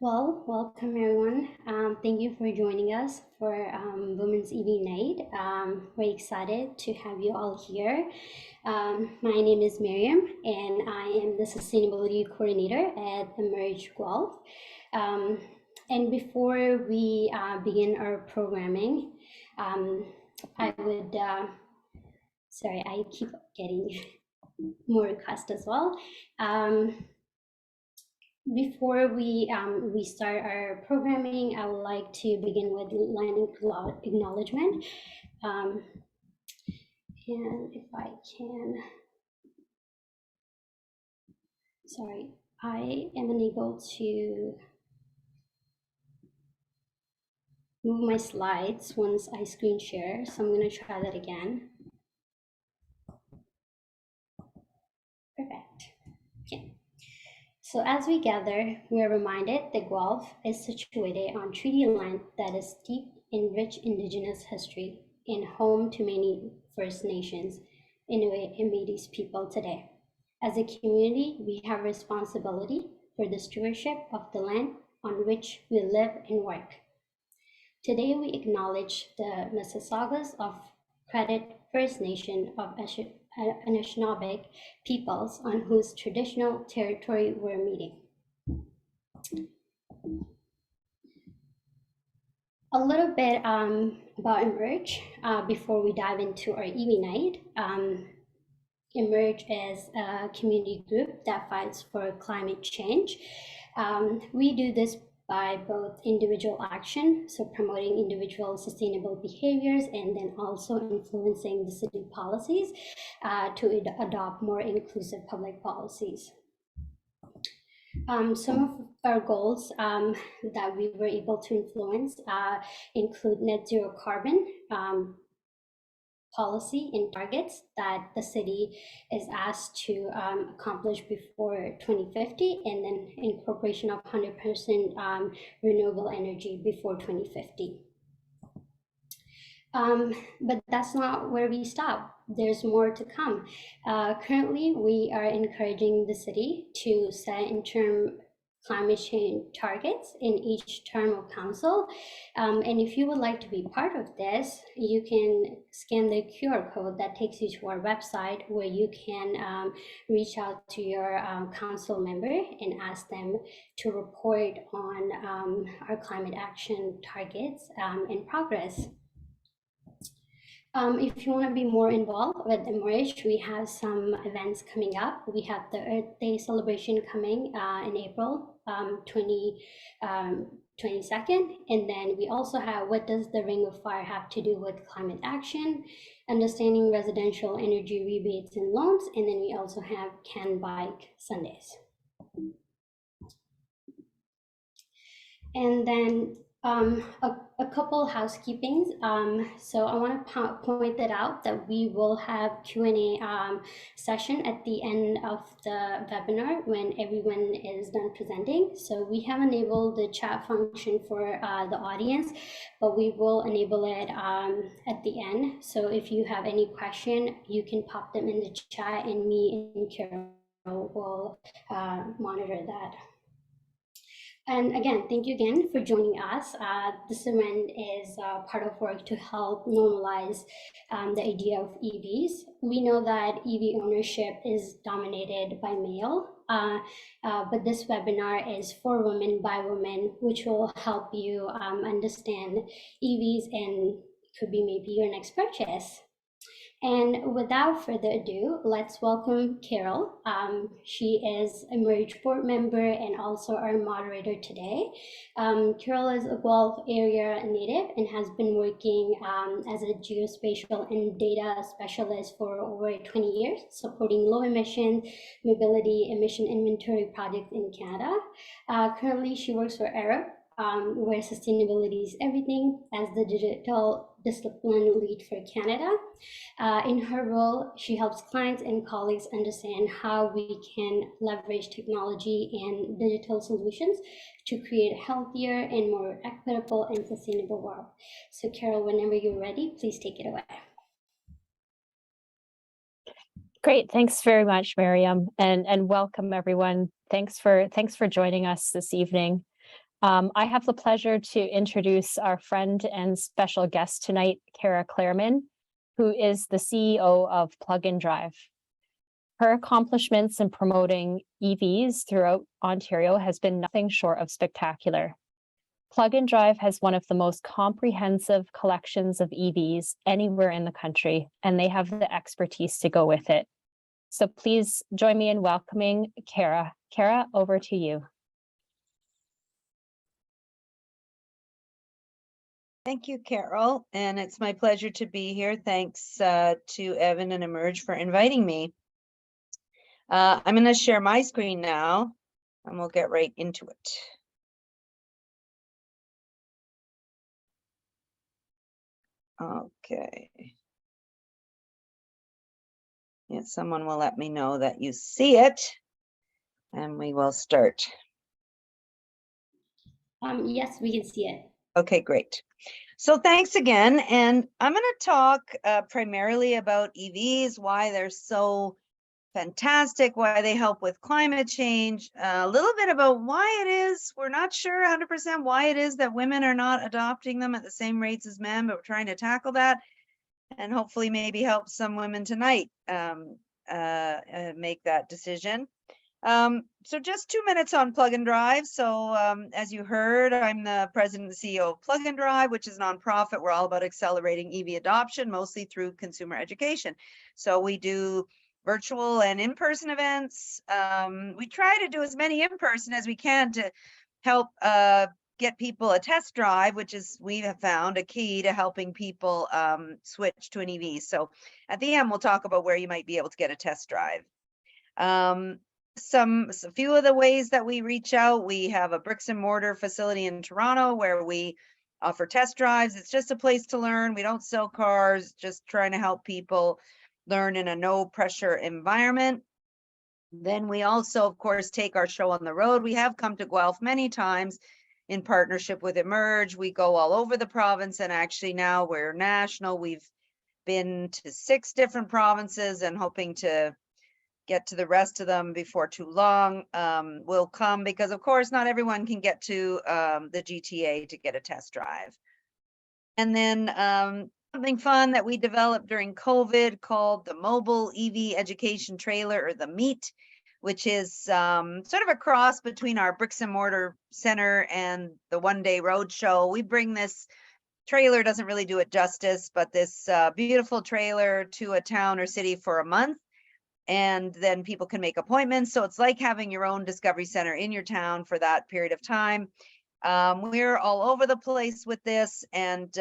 Well, welcome everyone. Thank you for joining us for Women's EV Night. We're excited to have you all here. My name is Miriam, and I am the Sustainability Coordinator at Emerge Guelph. And before we begin our programming, I would, sorry, I keep getting more requests as well. Before we start our programming, I would like to begin with line acknowledgement. And if I can, sorry, I am unable to move my slides once I screen share, so I'm going to try that again. Perfect. Okay. So as we gather, we are reminded that Guelph is situated on treaty land that is steeped in rich indigenous history and home to many First Nations, Inuit, and Métis people today. As a community, we have responsibility for the stewardship of the land on which we live and work. Today, we acknowledge the Mississaugas of Credit First Nation of Anishinaabe peoples on whose traditional territory we're meeting. A little bit about Emerge before we dive into our EV night. Emerge is a community group that fights for climate change. We do this by both individual action, so promoting individual sustainable behaviors, and then also influencing the city policies to adopt more inclusive public policies. Some of our goals that we were able to influence include net zero carbon policy and targets that the city is asked to accomplish before 2050, and then incorporation of 100% renewable energy before 2050. But that's not where we stop. There's more to come. Currently, we are encouraging the city to set interim climate change targets in each term of council. And if you would like to be part of this, you can scan the QR code that takes you to our website, where you can reach out to your council member and ask them to report on our climate action targets and progress. If you want to be more involved with Emerge, we have some events coming up. We have the Earth Day celebration coming in April 22nd. And then we also have what does the Ring of Fire have to do with climate action, understanding residential energy rebates and loans. And then we also have Can Bike Sundays. And then a couple housekeepings. So I want to point that out that we will have Q&A session at the end of the webinar when everyone is done presenting. So we have enabled the chat function for the audience, but we will enable it at the end. So if you have any question, you can pop them in the chat, and me and Carol will monitor that. And again, thank you again for joining us. This event is part of work to help normalize the idea of EVs. We know that EV ownership is dominated by male, but this webinar is for women by women, which will help you understand EVs and could be maybe your next purchase. And without further ado, let's welcome Carol. She is a Emerge board member and also our moderator today. Carol is a Guelph area native and has been working as a geospatial and data specialist for over 20 years, supporting low emission mobility emission inventory projects in Canada. Currently, she works for Arab, where sustainability is everything, as the digital discipline lead for Canada. In her role, she helps clients and colleagues understand how we can leverage technology and digital solutions to create a healthier and more equitable and sustainable world. So Carol, whenever you're ready, please take it away. Great, thanks very much, Miriam, and welcome everyone. Thanks for joining us this evening. I have the pleasure to introduce our friend and special guest tonight, Cara Clairman, who is the CEO of Plug and Drive. Her accomplishments in promoting EVs throughout Ontario has been nothing short of spectacular. Plug and Drive has one of the most comprehensive collections of EVs anywhere in the country, and they have the expertise to go with it. So please join me in welcoming Cara. Cara, over to you. Thank you, Carol, and it's my pleasure to be here. Thanks to Evan and Emerge for inviting me. I'm going to share my screen now, and we'll get right into it. Okay. Yeah, someone will let me know that you see it, and we will start. Yes, we can see it. Okay, great. So thanks again, and I'm going to talk primarily about EVs, why they're so fantastic, why they help with climate change, a little bit about why it is, we're not sure 100% why it is that women are not adopting them at the same rates as men, but we're trying to tackle that and hopefully maybe help some women tonight make that decision. So just 2 minutes on Plug and Drive. So as you heard, I'm the president and CEO of Plug and Drive, which is a nonprofit. We're all about accelerating EV adoption, mostly through consumer education. So we do virtual and in-person events. We try to do as many in-person as we can to help get people a test drive, which is, we have found, a key to helping people switch to an EV. So at the end, we'll talk about where you might be able to get a test drive. A few of the ways that we reach out, we have a bricks and mortar facility in Toronto where we offer test drives. It's just a place to learn. We don't sell cars, just trying to help people learn in a no pressure environment. Then we also, of course, take our show on the road. We have come to Guelph many times in partnership with Emerge. We go all over the province, and actually now we're national. We've been to 6 different provinces and hoping to get to the rest of them before too long. We'll come because, of course, not everyone can get to the GTA to get a test drive. And then something fun that we developed during COVID called the Mobile EV Education Trailer, or the MEET, which is sort of a cross between our bricks and mortar center and the one-day road show. We bring this trailer, doesn't really do it justice, but this beautiful trailer to a town or city for a month. And then people can make appointments. So it's like having your own Discovery Center in your town for that period of time. We're all over the place with this, and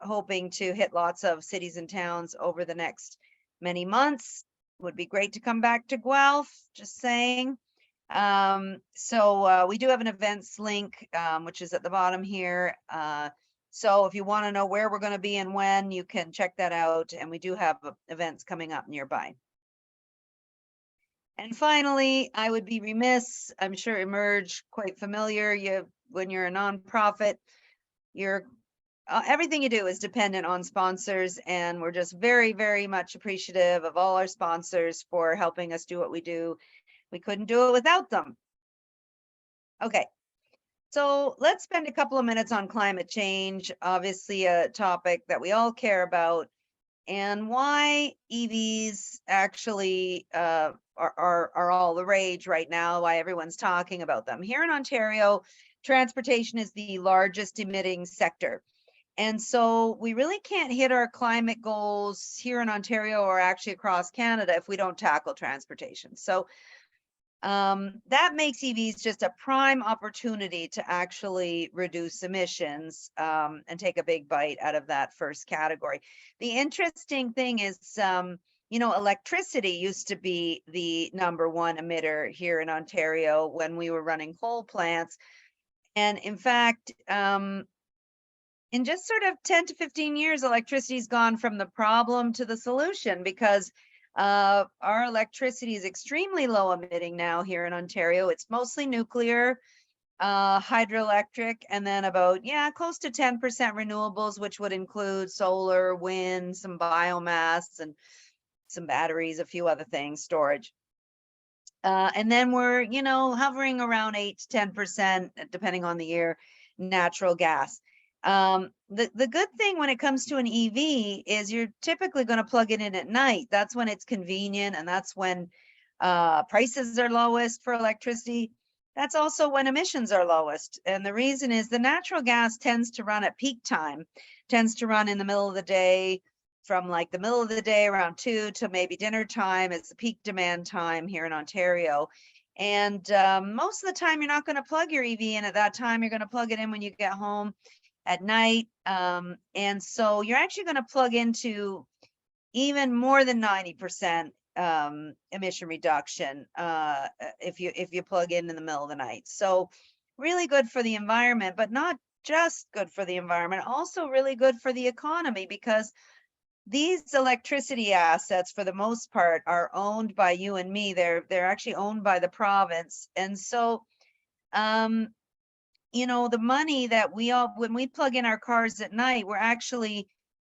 hoping to hit lots of cities and towns over the next many months. Would be great to come back to Guelph, just saying. So we do have an events link, which is at the bottom here. So if you want to know where we're going to be and when, you can check that out. And we do have events coming up nearby. And finally, I would be remiss, I'm sure Emerge quite familiar. When you're a nonprofit, everything you do is dependent on sponsors, and we're just very, very much appreciative of all our sponsors for helping us do what we do. We couldn't do it without them. Okay, so let's spend a couple of minutes on climate change, obviously a topic that we all care about, and why EVs actually are all the rage right now, why everyone's talking about them. Here in Ontario, transportation is the largest emitting sector. And so we really can't hit our climate goals here in Ontario or actually across Canada if we don't tackle transportation. So that makes EVs just a prime opportunity to actually reduce emissions and take a big bite out of that first category. The interesting thing is, electricity used to be the #1 emitter here in Ontario when we were running coal plants. And in fact, in just sort of 10 to 15 years, electricity's gone from the problem to the solution, because our electricity is extremely low emitting now here in Ontario. It's mostly nuclear, hydroelectric, and then about, close to 10% renewables, which would include solar, wind, some biomass, and some batteries, a few other things, storage. And then we're, hovering around 8 to 10%, depending on the year, natural gas. The good thing when it comes to an EV is you're typically going to plug it in at night. That's when it's convenient, and that's when prices are lowest for electricity. That's also when emissions are lowest. And the reason is the natural gas tends to run at peak time, tends to run in the middle of the day, from like the middle of the day around 2 to maybe dinner time. It's the peak demand time here in Ontario. And most of the time, you're not going to plug your EV in at that time. You're going to plug it in when you get home at night. And so you're actually going to plug into even more than 90% emission reduction if you plug in the middle of the night. So really good for the environment, but not just good for the environment, also really good for the economy, because these electricity assets, for the most part, are owned by you and me. They're actually owned by the province. And so, the money that when we plug in our cars at night, we're actually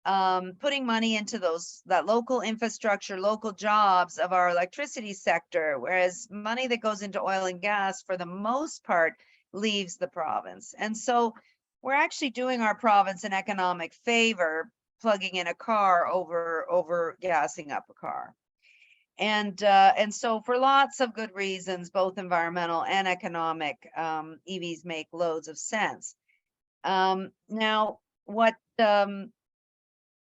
putting money into that local infrastructure, local jobs of our electricity sector, whereas money that goes into oil and gas, for the most part, leaves the province. And so we're actually doing our province an economic favor, plugging in a car over gassing up a car. And so for lots of good reasons, both environmental and economic, EVs make loads of sense. Now, what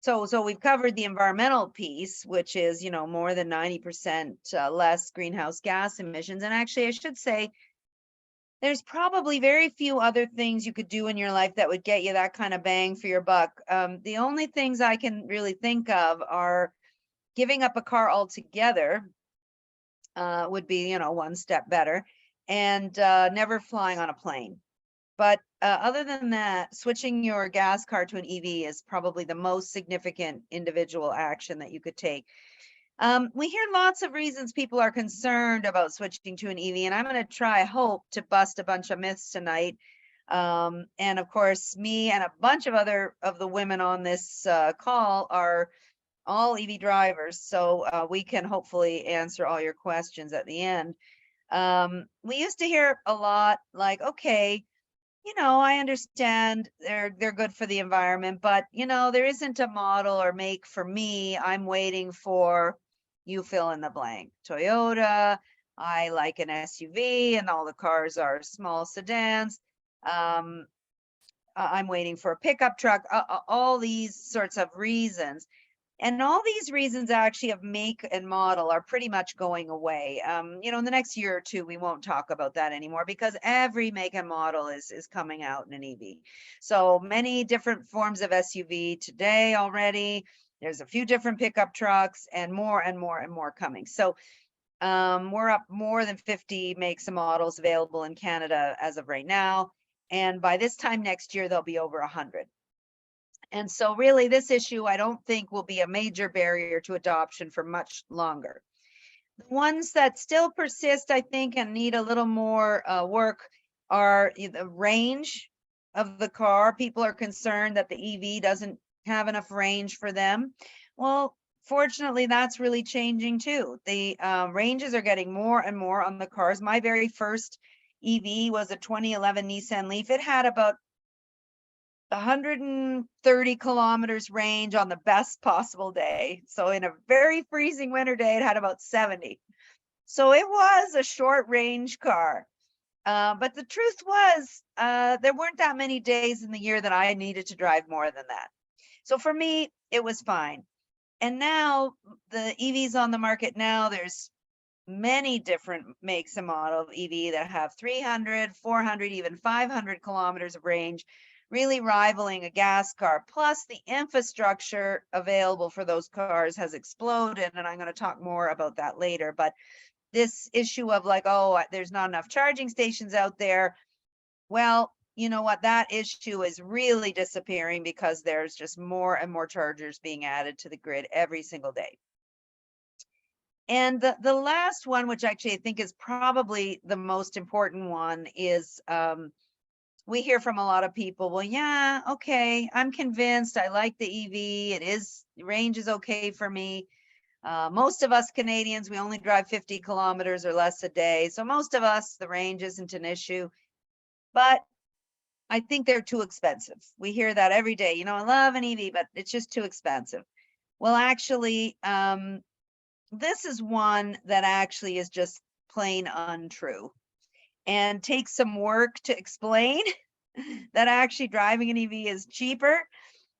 so we've covered the environmental piece, which is, more than 90% less greenhouse gas emissions. And actually, I should say, there's probably very few other things you could do in your life that would get you that kind of bang for your buck. The only things I can really think of are giving up a car altogether, would be, one step better, and never flying on a plane. But other than that, switching your gas car to an EV is probably the most significant individual action that you could take. We hear lots of reasons people are concerned about switching to an EV, and I'm going to try, I hope, to bust a bunch of myths tonight. And of course, me and a bunch of the women on this call are all EV drivers, so we can hopefully answer all your questions at the end. We used to hear a lot like, okay, I understand they're good for the environment, but there isn't a model or make for me. I'm waiting for, you fill in the blank. Toyota, I like an SUV, and all the cars are small sedans. I'm waiting for a pickup truck, all these sorts of reasons. And all these reasons actually of make and model are pretty much going away. In the next year or two, we won't talk about that anymore, because every make and model is coming out in an EV. So many different forms of SUV today already. There's a few different pickup trucks, and more and more and more coming. So we're up more than 50 makes and models available in Canada as of right now. And by this time next year, there'll be over 100. And so really, this issue, I don't think, will be a major barrier to adoption for much longer. The ones that still persist, I think, and need a little more work are the range of the car. People are concerned that the EV doesn't have enough range for them. Well, fortunately, that's really changing too. The ranges are getting more and more on the cars. My very first EV was a 2011 Nissan Leaf. It had about 130 kilometers range on the best possible day. So in a very freezing winter day, it had about 70. So it was a short range car. But the truth was, there weren't that many days in the year that I needed to drive more than that. So for me, it was fine. And now the EVs on the market now, there's many different makes and model of EV that have 300, 400, even 500 kilometers of range, really rivaling a gas car. Plus, the infrastructure available for those cars has exploded, and I'm going to talk more about that later. But this issue of like, oh, there's not enough charging stations out there. Well, you know what? That issue is really disappearing, because there's just more and more chargers being added to the grid every single day. And the last one, which actually I think is probably the most important one, is we hear from a lot of people, well, yeah, okay, I'm convinced, I like the EV, range is okay for me. Most of us Canadians, we only drive 50 kilometers or less a day. So most of us, the range isn't an issue, but I think they're too expensive. We hear that every day. I love an EV, but it's just too expensive. Well, actually, this is one that actually is just plain untrue and takes some work to explain that actually driving an EV is cheaper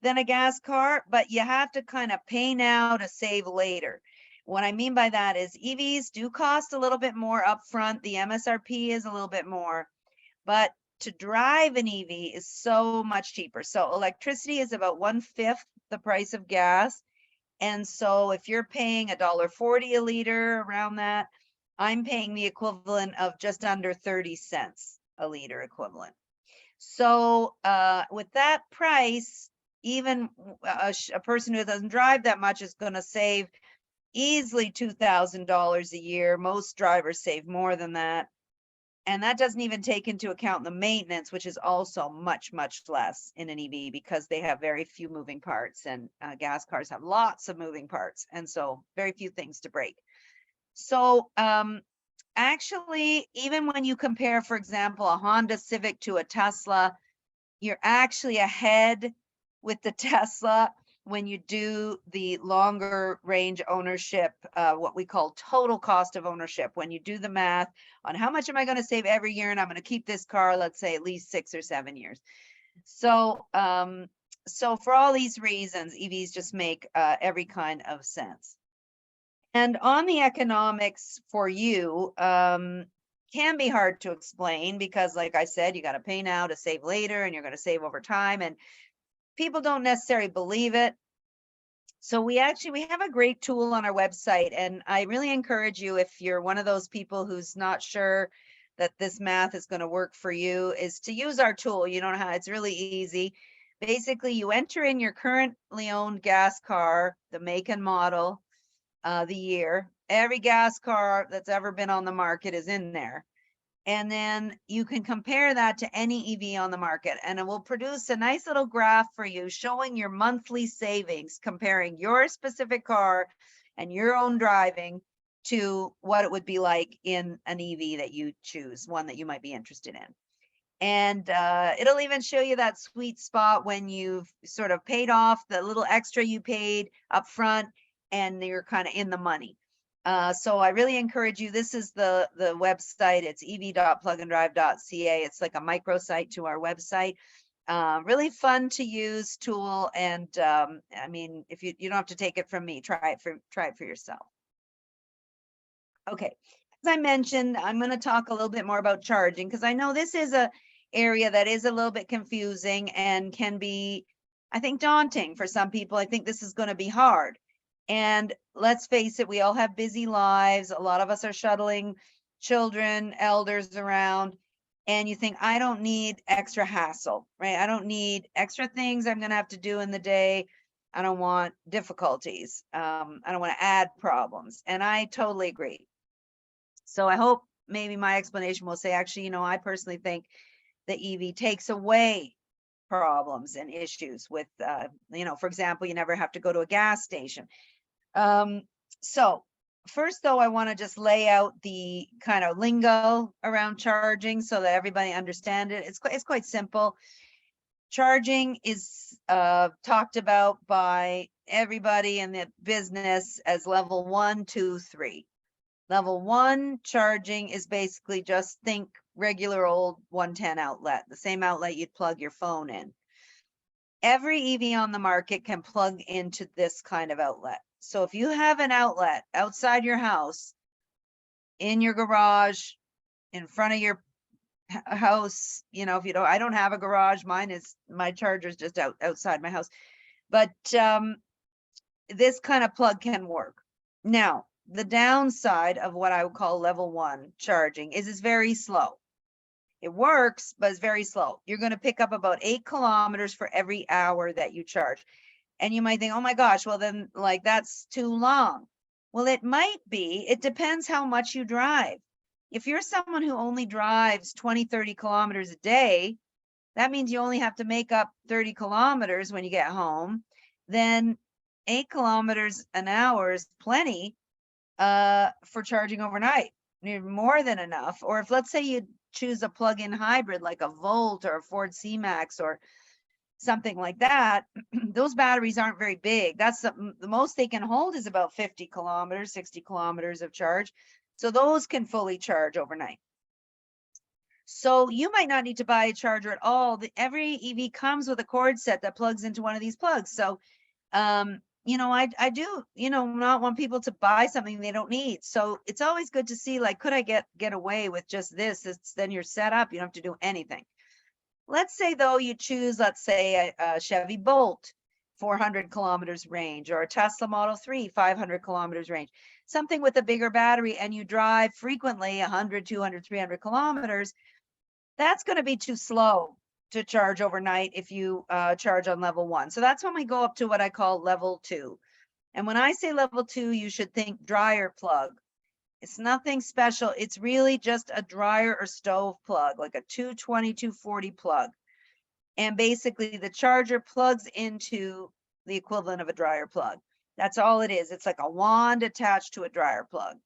than a gas car, but you have to kind of pay now to save later. What I mean by that is EVs do cost a little bit more upfront. The MSRP is a little bit more, but to drive an EV is so much cheaper. So electricity is about 1/5 the price of gas. And so if you're paying $1.40 a liter, around that, I'm paying the equivalent of just under 30 cents a liter equivalent. So with that price, even a person who doesn't drive that much is going to save easily $2,000 a year. Most drivers save more than that. And that doesn't even take into account the maintenance, which is also much, much less in an EV because they have very few moving parts, and gas cars have lots of moving parts. And so very few things to break. So actually, even when you compare, for example, a Honda Civic to a Tesla, you're actually ahead with the Tesla when you do the longer range ownership, what we call total cost of ownership. When you do the math on how much am I going to save every year, and I'm going to keep this car, let's say at least 6 or 7 years. So, so for all these reasons, EVs just make every kind of sense. And on the economics for you, can be hard to explain because, like I said, you got to pay now to save later, and you're going to save over time, and people don't necessarily believe it. So we have a great tool on our website, and I really encourage you, if you're one of those people who's not sure that this math is going to work for you, is to use our tool. You don't know how, it's really easy. Basically, you enter in your currently owned gas car, the make and model, the year. Every gas car that's ever been on the market is in there. And then you can compare that to any EV on the market, and it will produce a nice little graph for you showing your monthly savings, comparing your specific car and your own driving to what it would be like in an EV that you choose, one that you might be interested in. And it'll even show you that sweet spot when you've sort of paid off the little extra you paid up front and you're kind of in the money. So I really encourage you. This is the website. It's ev.pluganddrive.ca. It's like a microsite to our website. Really fun to use tool. And I mean, if you don't have to take it from me, try it for yourself. Okay, as I mentioned, I'm going to talk a little bit more about charging, because I know this is a area that is a little bit confusing and can be, I think, daunting for some people. I think this is going to be hard. And let's face it, we all have busy lives. A lot of us are shuttling children, elders around, and you think, I don't need extra hassle, right? I don't need extra things I'm going to have to do in the day. I don't want difficulties. I don't want to add problems. And I totally agree. So I hope maybe my explanation will say, actually, I personally think the EV takes away problems and issues with, for example, you never have to go to a gas station. So first, though, I want to just lay out the kind of lingo around charging so that everybody understands it. It's quite simple. Charging is talked about by everybody in the business as level 1, 2, 3. Level 1 charging is basically just think regular old 110 outlet, the same outlet you'd plug your phone in. Every EV on the market can plug into this kind of outlet. So if you have an outlet outside your house, in your garage, in front of your house, if you don't, I don't have a garage, my charger's just outside my house, but this kind of plug can work. Now, the downside of what I would call level 1 charging is it's very slow. It works, but it's very slow. You're going to pick up about 8 kilometers for every hour that you charge. And you might think, oh my gosh, well then, like, that's too long. Well, it might be. It depends how much you drive. If you're someone who only drives 20, 30 kilometers a day, that means you only have to make up 30 kilometers when you get home. Then 8 kilometers an hour is plenty for charging overnight. More than enough. Or if, let's say, you choose a plug-in hybrid like a Volt or a Ford C-Max or something like that, those batteries aren't very big. That's the most they can hold is about 50 kilometers, 60 kilometers of charge. So those can fully charge overnight. So you might not need to buy a charger at all. Every EV comes with a cord set that plugs into one of these plugs. So, you know, I do, you know, not want people to buy something they don't need. So it's always good to see, like, could I get away with just this? Then you're set up. You don't have to do anything. Let's say, though, you choose, let's say, a Chevy Bolt, 400 kilometers range, or a Tesla Model 3, 500 kilometers range, something with a bigger battery, and you drive frequently 100, 200, 300 kilometers, that's going to be too slow to charge overnight if you charge on level 1. So that's when we go up to what I call level 2. And when I say level 2, you should think dryer plug. It's nothing special. It's really just a dryer or stove plug, like a 220, 240 plug. And basically the charger plugs into the equivalent of a dryer plug. That's all it is. It's like a wand attached to a dryer plug.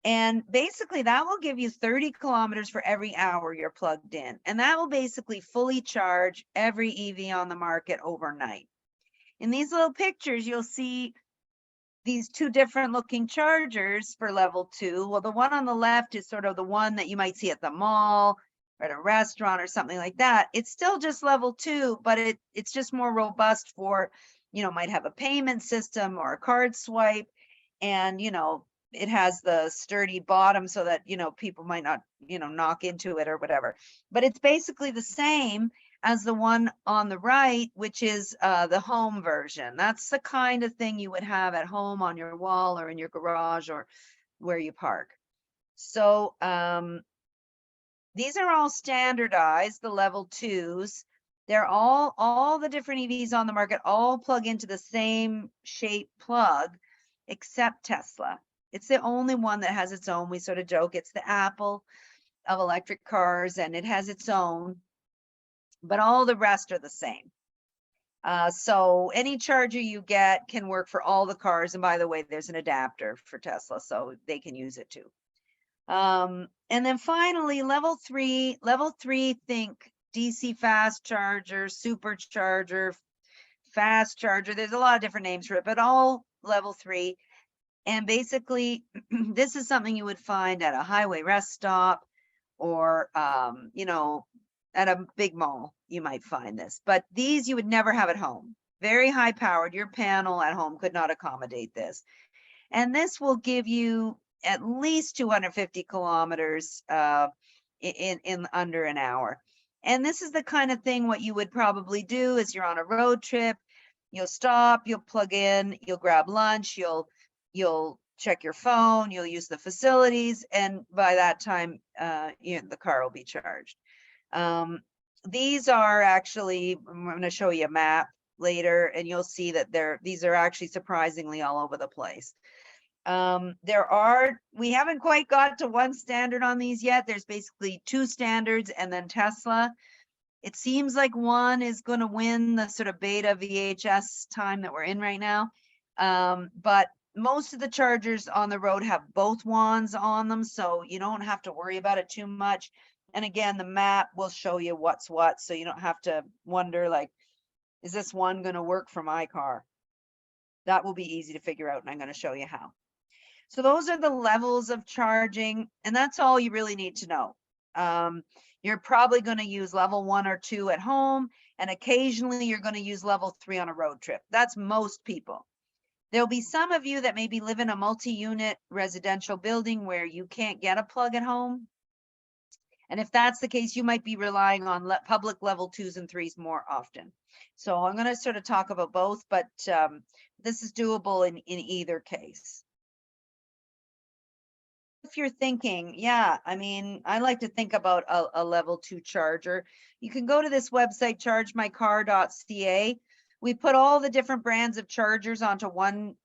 And basically that will give you 30 kilometers for every hour you're plugged in. And that will basically fully charge every EV on the market overnight. In these little pictures, you'll see these two different looking chargers for level 2. Well, the one on the left is sort of the one that you might see at the mall or at a restaurant or something like that. It's still just level 2, but it's just more robust for, you know, might have a payment system or a card swipe. And, you know, it has the sturdy bottom so that, you know, people might not, you know, knock into it or whatever. But it's basically the same as the one on the right, which is the home version. That's the kind of thing you would have at home on your wall or in your garage or where you park. So these are all standardized, the level 2s. They're all the different EVs on the market all plug into the same shape plug, except Tesla. It's the only one that has its own. We sort of joke it's the Apple of electric cars, and it has its own, but all the rest are the same. So any charger you get can work for all the cars. And by the way, there's an adapter for Tesla, so they can use it too. And then finally, level 3, think DC fast charger, supercharger, fast charger. There's a lot of different names for it, but all level 3. And basically, this is something you would find at a highway rest stop or, you know, at a big mall, you might find this. But these you would never have at home. Very high powered. Your panel at home could not accommodate this. And this will give you at least 250 kilometers in under an hour. And this is the kind of thing what you would probably do is you're on a road trip, you'll stop, you'll plug in, you'll grab lunch, you'll check your phone, you'll use the facilities, and by that time, the car will be charged. These are actually, I'm going to show you a map later, and you'll see that these are actually surprisingly all over the place. We haven't quite got to one standard on these yet. There's basically 2 standards and then Tesla. It seems like one is going to win the sort of beta VHS time that we're in right now. But most of the chargers on the road have both wands on them, so you don't have to worry about it too much. And again, the map will show you what's what, so you don't have to wonder, like, is this one going to work for my car? That will be easy to figure out, and I'm going to show you how. So those are the levels of charging, and that's all you really need to know. You're probably going to use level 1 or 2 at home, and occasionally you're going to use level 3 on a road trip. That's most people. There'll be some of you that maybe live in a multi-unit residential building where you can't get a plug at home. And if that's the case, you might be relying on public level 2s and 3s more often. So I'm going to sort of talk about both, but this is doable in either case. If you're thinking, yeah, I mean, I like to think about a level 2 charger, you can go to this website, chargemycar.ca. We put all the different brands of chargers onto one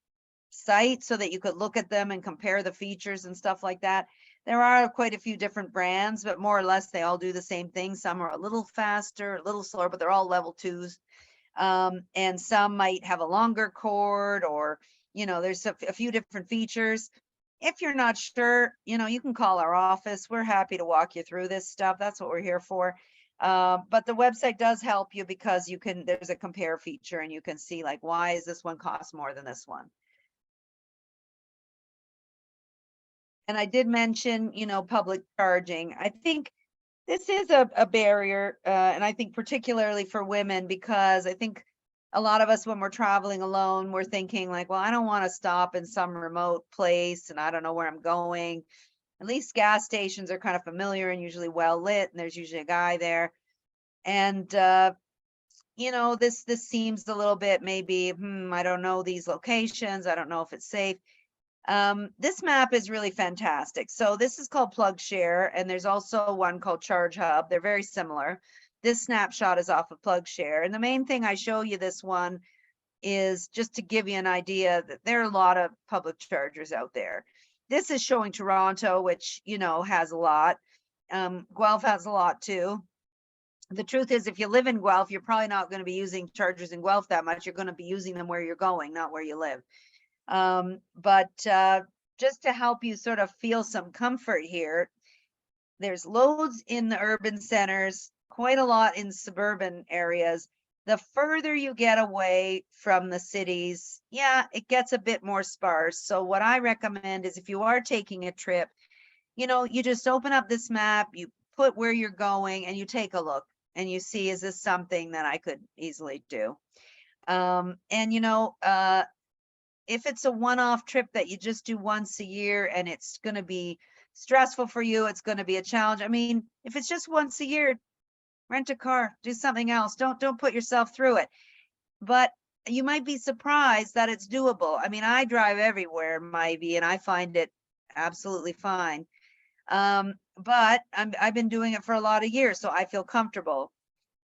site so that you could look at them and compare the features and stuff like that. There are quite a few different brands, but more or less they all do the same thing. Some are a little faster, a little slower, but they're all level 2s. And some might have a longer cord, or, there's a few different features. If you're not sure, you can call our office. We're happy to walk you through this stuff. That's what we're here for. But the website does help you because there's a compare feature and you can see like, why is this one cost more than this one? And I did mention, public charging. I think this is a barrier, and I think particularly for women, because I think a lot of us, when we're traveling alone, we're thinking like, well, I don't want to stop in some remote place and I don't know where I'm going. At least gas stations are kind of familiar and usually well lit, and there's usually a guy there. And this seems a little bit maybe, I don't know these locations. I don't know if it's safe. This map is really fantastic. So this is called Plug Share, and there's also one called Charge Hub. They're very similar. This snapshot is off of Plug Share. And the main thing I show you this one is just to give you an idea that there are a lot of public chargers out there. This is showing Toronto, which, has a lot. Guelph has a lot too. The truth is, if you live in Guelph, you're probably not going to be using chargers in Guelph that much. You're going to be using them where you're going, not where you live. But just to help you sort of feel some comfort here, there's loads in the urban centers, quite a lot in suburban areas. The further you get away from the cities, it gets a bit more sparse. So what I recommend is, if you are taking a trip, you just open up this map, you put where you're going, and you take a look and you see, is this something that I could easily do? And if it's a one-off trip that you just do once a year and it's going to be stressful for you, it's going to be a challenge. I mean, if it's just once a year, rent a car, do something else. Don't put yourself through it. But you might be surprised that it's doable. I mean, I drive everywhere, maybe, and I find it absolutely fine. But I've been doing it for a lot of years, so I feel comfortable.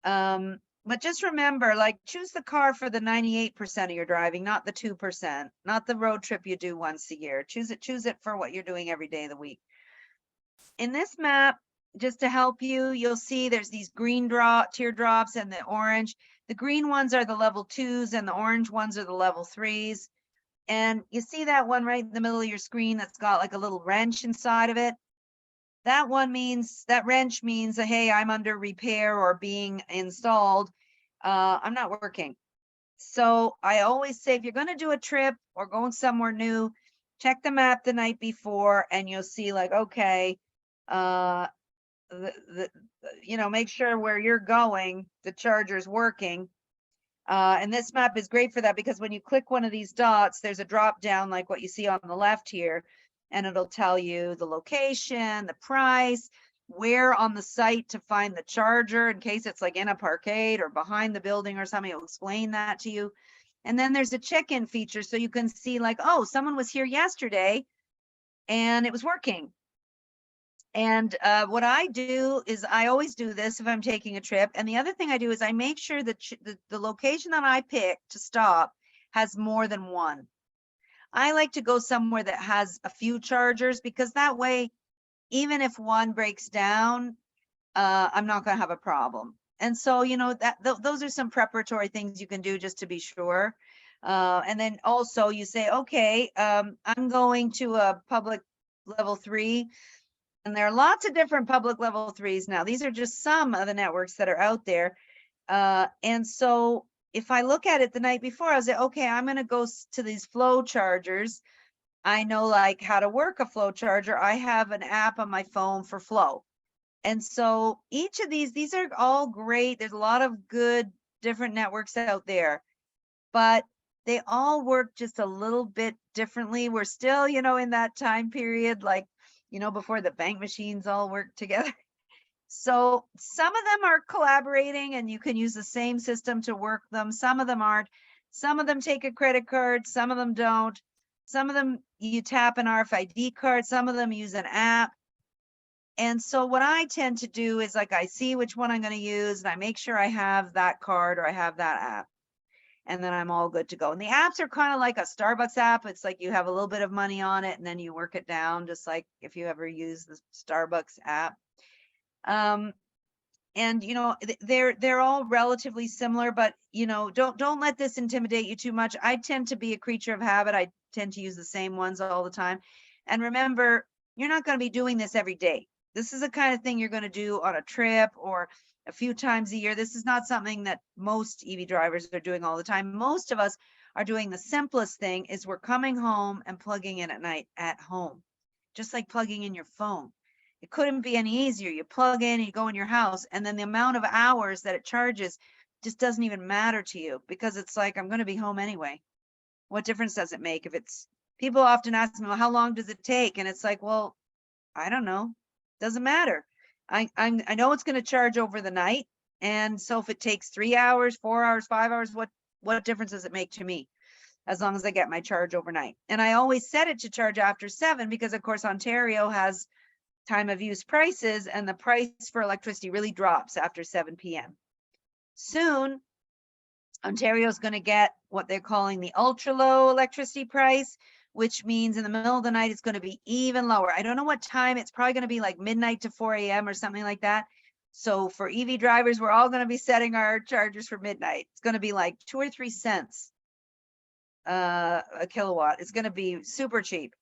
But just remember, like, choose the car for the 98% of your driving, not the 2%, not the road trip you do once a year. Choose it for what you're doing every day of the week. In this map, just to help you, you'll see there's these green teardrops and the orange. The green ones are the level 2s and the orange ones are the level 3s. And you see that one right in the middle of your screen that's got like a little wrench inside of it? That wrench means, hey, I'm under repair or being installed. I'm not working. So I always say, if you're going to do a trip or going somewhere new, check the map the night before and you'll see like, okay, make sure where you're going, the charger's working. And this map is great for that, because when you click one of these dots, there's a drop down like what you see on the left here, and it'll tell you the location, the price, where on the site to find the charger, in case it's like in a parkade or behind the building or something. It'll explain that to you. And then there's a check-in feature, so you can see like, oh, someone was here yesterday and it was working. And what I do is, I always do this if I'm taking a trip. And the other thing I do is I make sure that the location that I pick to stop has more than one. I like to go somewhere that has a few chargers, because that way, even if one breaks down, I'm not going to have a problem. And so, those are some preparatory things you can do just to be sure. And then also you say, okay, I'm going to a public level 3. And there are lots of different public level 3s now. These are just some of the networks that are out there. And so if I look at it the night before, I'll say, okay, I'm going to go to these flow chargers. I know like how to work a flow charger. I have an app on my phone for flow. And so each of these are all great. There's a lot of good different networks out there, but they all work just a little bit differently. We're still, in that time period, like, before the bank machines all work together. So some of them are collaborating and you can use the same system to work them. Some of them aren't. Some of them take a credit card. Some of them don't. Some of them you tap an RFID card. Some of them use an app. And so what I tend to do is, like, I see which one I'm going to use and I make sure I have that card or I have that app. And then I'm all good to go. And the apps are kind of like a Starbucks app. It's like you have a little bit of money on it and then you work it down, just like if you ever use the Starbucks app. And you know, they're all relatively similar, but you know, don't let this intimidate you too much. I tend to be a creature of habit. I tend to use the same ones all the time. And remember, you're not going to be doing this every day. This is the kind of thing you're going to do on a trip or a few times a year. This is not something that most EV drivers are doing all the time. Most of us are doing the simplest thing, is we're coming home and plugging in at night at home, just like plugging in your phone. It couldn't be any easier. You plug in, you go in your house, and then the amount of hours that it charges just doesn't even matter to you, because it's like, I'm going to be home anyway. What difference does it make? If it's, people often ask me, well, how long does it take? And it's like, well, I don't know. Doesn't matter. I know it's going to charge over the night. And so if it takes 3 hours, 4 hours, 5 hours, what difference does it make to me? As long as I get my charge overnight. And I always set it to charge after 7, because of course Ontario has time of use prices, and the price for electricity really drops after 7 p.m. Soon, Ontario is going to get what they're calling the ultra low electricity price, which means in the middle of the night, it's going to be even lower. I don't know what time. It's probably going to be like midnight to 4 a.m. or something like that. So for EV drivers, we're all going to be setting our chargers for midnight. It's going to be like 2 or 3 cents a kilowatt. It's going to be super cheap.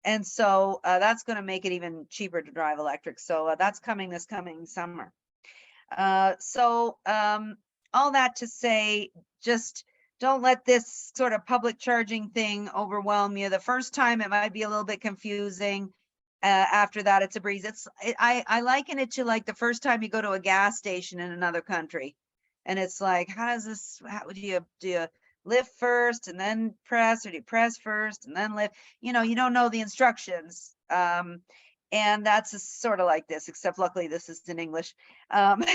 And so that's going to make it even cheaper to drive electric. So that's coming this coming summer. All that to say, just don't let this sort of public charging thing overwhelm you. The first time it might be a little bit confusing. After that, it's a breeze. I liken it to like the first time you go to a gas station in another country, and it's like, how does this? How do you lift first and then press, or do you press first and then lift? You know, you don't know the instructions. And that's sort of like this, except luckily this is in English.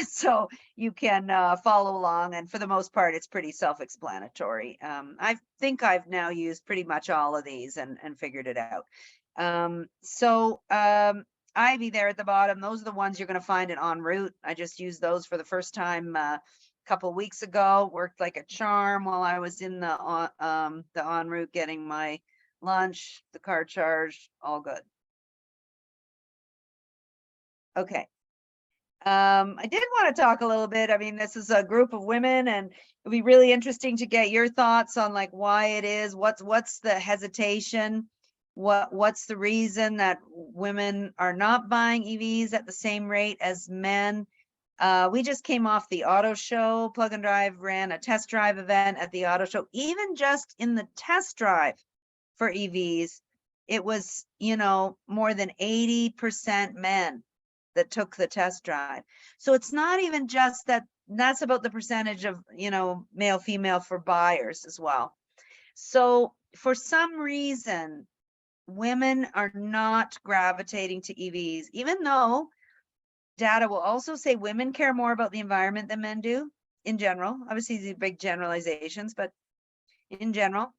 So you can follow along, and for the most part, it's pretty self-explanatory. I think I've now used pretty much all of these and figured it out. Ivy there at the bottom, those are the ones you're going to find in en route. I just used those for the first time couple of weeks ago. Worked like a charm while I was in the en route getting my lunch, the car charged, all good. Okay. I did want to talk a little bit. I mean, this is a group of women, and it'd be really interesting to get your thoughts on like why it is, what's the hesitation, what's the reason that women are not buying EVs at the same rate as men. We just came off the auto show. Plug and Drive ran a test drive event at the auto show. Even just in the test drive for EVs, it was, you know, more than 80% men that took the test drive. So it's not even just that, that's about the percentage of, you know, male, female for buyers as well. So for some reason, women are not gravitating to EVs, even though data will also say women care more about the environment than men do in general. Obviously, these are big generalizations, but in general.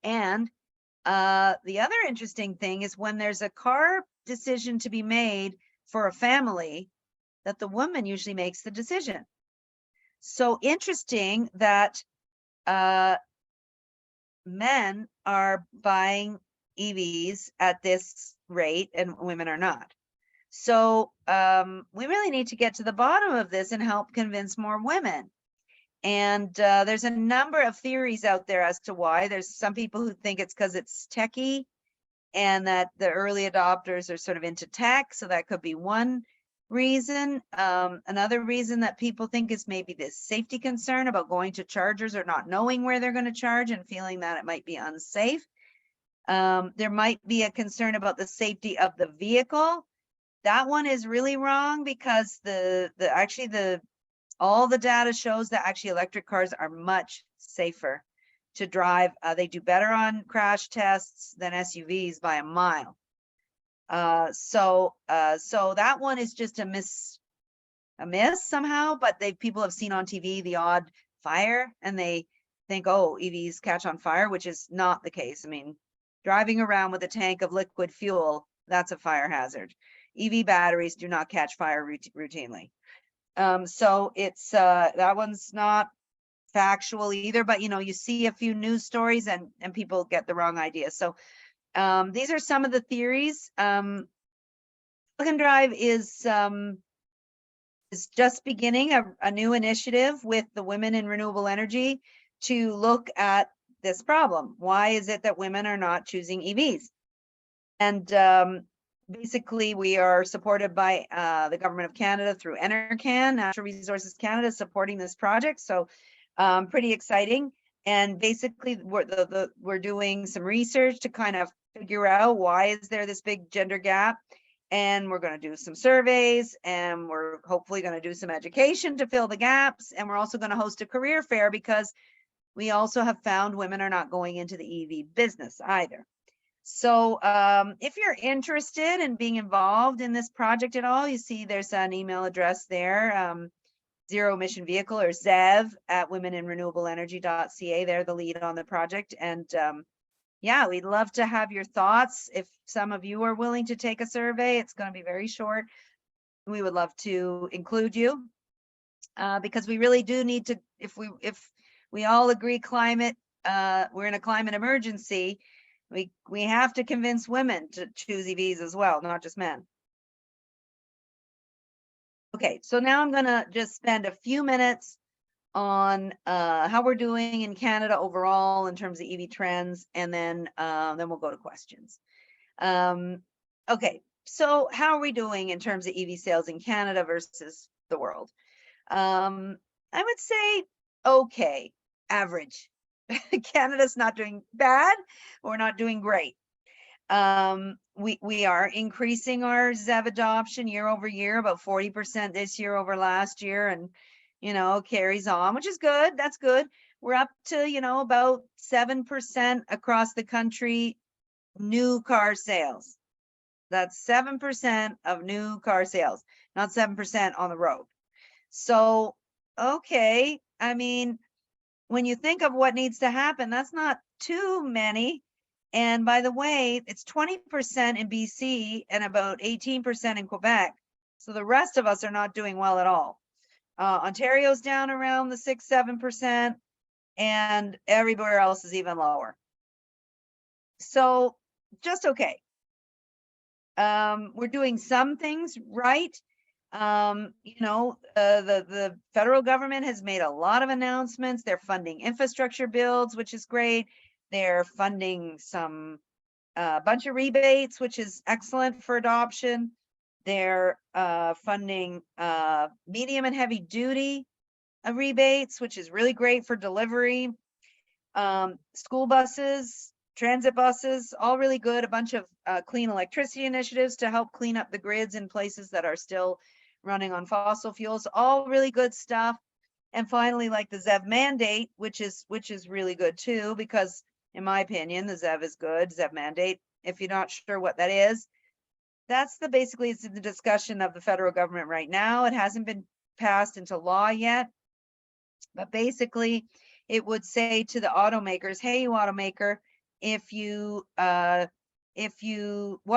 And the other interesting thing is when there's a car decision to be made for a family, that the woman usually makes the decision. So interesting that men are buying EVs at this rate and women are not. So we really need to get to the bottom of this and help convince more women. And there's a number of theories out there as to why. There's some people who think it's because it's techie and that the early adopters are sort of into tech. So that could be one reason. Another reason that people think is maybe this safety concern about going to chargers or not knowing where they're going to charge and feeling that it might be unsafe. There might be a concern about the safety of the vehicle. That one is really wrong, because all the data shows that actually electric cars are much safer to drive. They do better on crash tests than SUVs by a mile. So that one is just a miss somehow, but people have seen on TV the odd fire and they think, oh, EVs catch on fire, which is not the case. I mean, driving around with a tank of liquid fuel, that's a fire hazard. EV batteries do not catch fire routinely. So it's that one's not factual either, but you know, you see a few news stories and people get the wrong idea. So these are some of the theories. Plug and Drive is is just beginning a new initiative with the Women in Renewable Energy to look at this problem. Why is it that women are not choosing EVs? And basically, we are supported by the Government of Canada through NRCan, Natural Resources Canada, supporting this project. So pretty exciting. And basically, we're doing some research to kind of figure out why is there this big gender gap. And we're going to do some surveys, and we're hopefully going to do some education to fill the gaps. And we're also going to host a career fair, because we also have found women are not going into the EV business either. So if you're interested in being involved in this project at all, you see there's an email address there, Zero Emission Vehicle, or ZEV at womeninrenewableenergy.ca. They're the lead on the project. And yeah, we'd love to have your thoughts. If some of you are willing to take a survey, it's going to be very short. We would love to include you because we really do need to, if we all agree climate, we're in a climate emergency, we have to convince women to choose EVs as well, not just men. Okay, so now I'm gonna just spend a few minutes on how we're doing in Canada overall in terms of EV trends, and then we'll go to questions. Okay, so how are we doing in terms of EV sales in Canada versus the world? I would say okay, average. Canada's not doing bad, we're not doing great. We are increasing our ZEV adoption year over year, about 40% this year over last year, and carries on, which is good. That's good. We're up to about 7% across the country new car sales. That's 7% of new car sales, not 7% on the road. So okay, I mean, when you think of what needs to happen, that's not too many. And by the way, it's 20% in BC and about 18% in Quebec. So the rest of us are not doing well at all. Ontario's down around the 6-7%, and everywhere else is even lower. So just okay. We're doing some things right. The federal government has made a lot of announcements. They're funding infrastructure builds, which is great. They're funding some bunch of rebates, which is excellent for adoption. They're funding medium and heavy duty rebates, which is really great for delivery. School buses, transit buses, all really good. A bunch of clean electricity initiatives to help clean up the grids in places that are still running on fossil fuels, all really good stuff. And finally, like the ZEV mandate, which is really good too, because in my opinion, the ZEV is good. ZEV mandate, if you're not sure what that is, that's basically it's in the discussion of the federal government right now. It hasn't been passed into law yet, but basically it would say to the automakers, hey, you automaker, if you want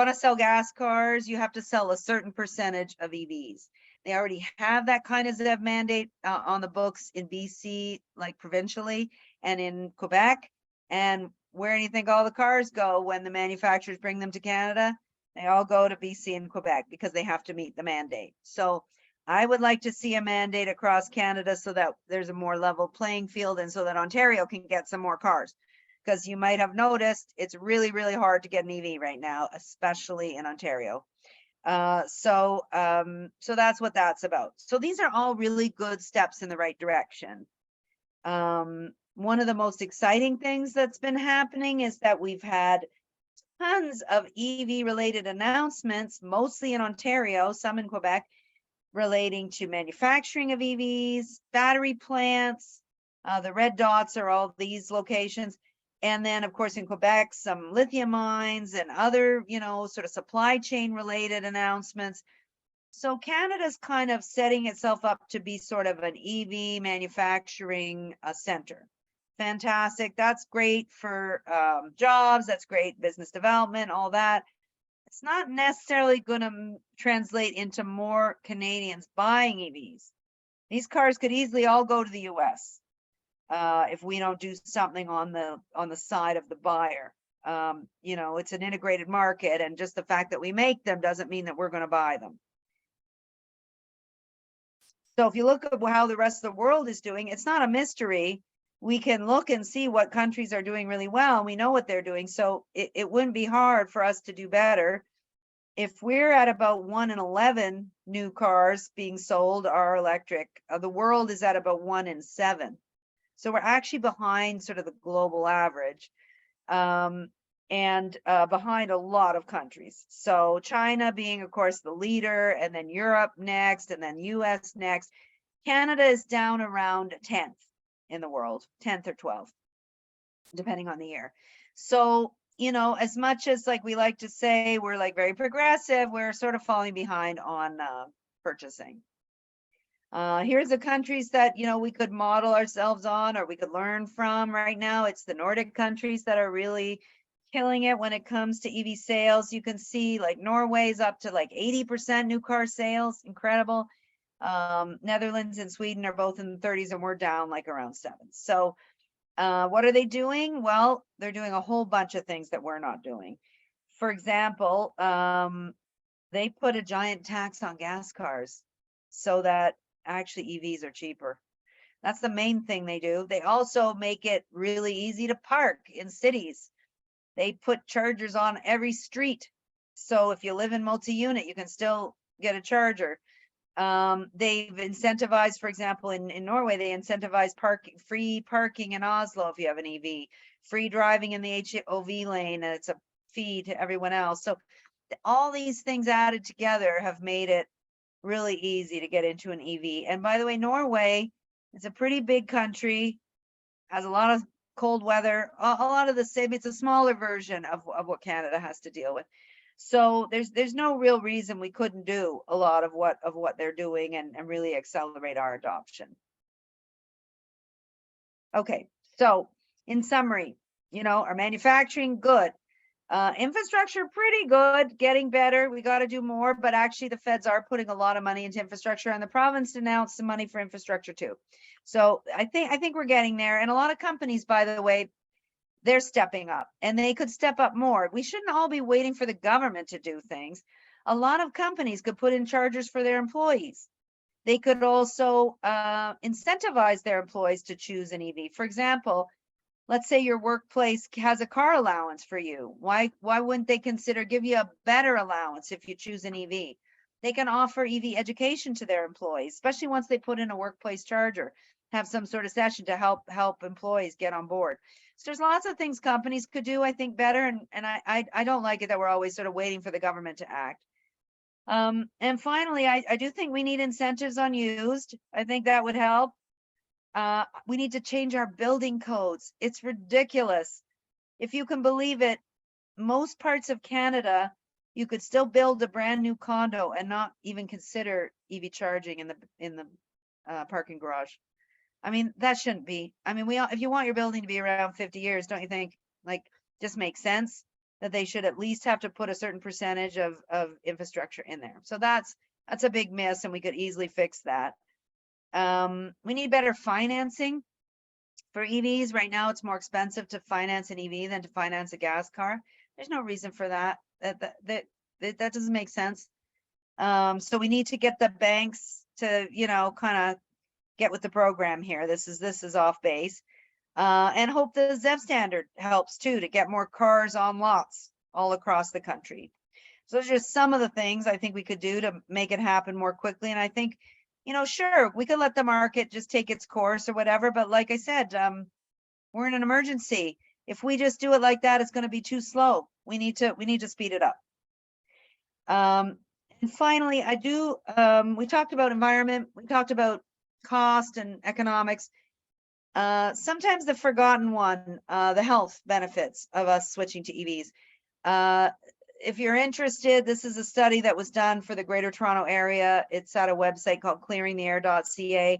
to sell gas cars, you have to sell a certain percentage of EVs. They already have that kind of ZEV mandate on the books in BC, like provincially, and in Quebec. And where do you think all the cars go when the manufacturers bring them to Canada? They all go to BC and Quebec because they have to meet the mandate. So I would like to see a mandate across Canada so that there's a more level playing field, and so that Ontario can get some more cars. Because you might have noticed it's really, really hard to get an EV right now, especially in Ontario. So that's what that's about. So these are all really good steps in the right direction. One of the most exciting things that's been happening is that we've had tons of EV related announcements, mostly in Ontario, some in Quebec, relating to manufacturing of EVs, battery plants. The red dots are all these locations. And then, of course, in Quebec, some lithium mines and other, sort of supply chain related announcements. So Canada's kind of setting itself up to be sort of an EV manufacturing center. Fantastic. That's great for jobs. That's great business development, all that. It's not necessarily going to translate into more Canadians buying EVs. These cars could easily all go to the US if we don't do something on the side of the buyer. It's an integrated market, and just the fact that we make them doesn't mean that we're going to buy them. So if you look at how the rest of the world is doing, it's not a mystery. We can look and see what countries are doing really well, and we know what they're doing. So it wouldn't be hard for us to do better. If we're at about 1 in 11 new cars being sold are electric, the world is at about 1 in 7. So we're actually behind sort of the global average. And behind a lot of countries. So China being, of course, the leader, and then Europe next, and then US next. Canada is down around 10th in the world, 10th or 12th, depending on the year. So, you know, as much as like we like to say we're like very progressive, we're sort of falling behind on purchasing. Here's the countries that, you know, we could model ourselves on, or we could learn from right now. It's the Nordic countries that are really killing it when it comes to EV sales. You can see like Norway's up to like 80% new car sales, incredible. Netherlands and Sweden are both in the 30s, and we're down like around 7. So what are they doing? Well, they're doing a whole bunch of things that we're not doing. For example, they put a giant tax on gas cars so that actually EVs are cheaper. That's the main thing they do. They also make it really easy to park in cities. They put chargers on every street. So if you live in multi-unit, you can still get a charger. They've incentivized, for example, in Norway, they incentivize free parking in Oslo if you have an EV, free driving in the HOV lane, and it's a fee to everyone else. So all these things added together have made it really easy to get into an EV. And by the way, Norway is a pretty big country, has a lot of cold weather, a lot of the same. It's a smaller version of what Canada has to deal with. So there's no real reason we couldn't do a lot of what they're doing and really accelerate our adoption. Okay, so in summary, you know, our manufacturing, good. Infrastructure, pretty good, getting better. We got to do more, but actually the feds are putting a lot of money into infrastructure, and the province announced some money for infrastructure too. So I think we're getting there. And a lot of companies, by the way, they're stepping up, and they could step up more. We shouldn't all be waiting for the government to do things. A lot of companies could put in chargers for their employees. They could also incentivize their employees to choose an EV. For example, let's say your workplace has a car allowance for you. Why wouldn't they consider give you a better allowance if you choose an EV? They can offer EV education to their employees, especially once they put in a workplace charger, have some sort of session to help employees get on board. So there's lots of things companies could do, I think, better. And I don't like it that we're always sort of waiting for the government to act. And finally, I do think we need incentives on used. I think that would help. We need to change our building codes. It's ridiculous. If you can believe it, most parts of Canada, you could still build a brand new condo and not even consider EV charging in the parking garage. I mean, that shouldn't be. I mean, if you want your building to be around 50 years, don't you think, like, just makes sense that they should at least have to put a certain percentage of infrastructure in there. So that's a big miss, and we could easily fix that. We need better financing for EVs. Right now, it's more expensive to finance an EV than to finance a gas car. There's no reason for that. That doesn't make sense. So we need to get the banks to, you know, kind of get with the program here. This is off base. And hope the ZEV standard helps too, to get more cars on lots all across the country. So those are just some of the things I think we could do to make it happen more quickly. And I think, you know, sure, we could let the market just take its course or whatever. But like I said, we're in an emergency. If we just do it like that, it's going to be too slow. We need to speed it up. And finally, we talked about environment. We talked about cost and economics. Sometimes the forgotten one, the health benefits of us switching to EVs. If you're interested, this is a study that was done for the Greater Toronto Area. It's at a website called clearingtheair.ca.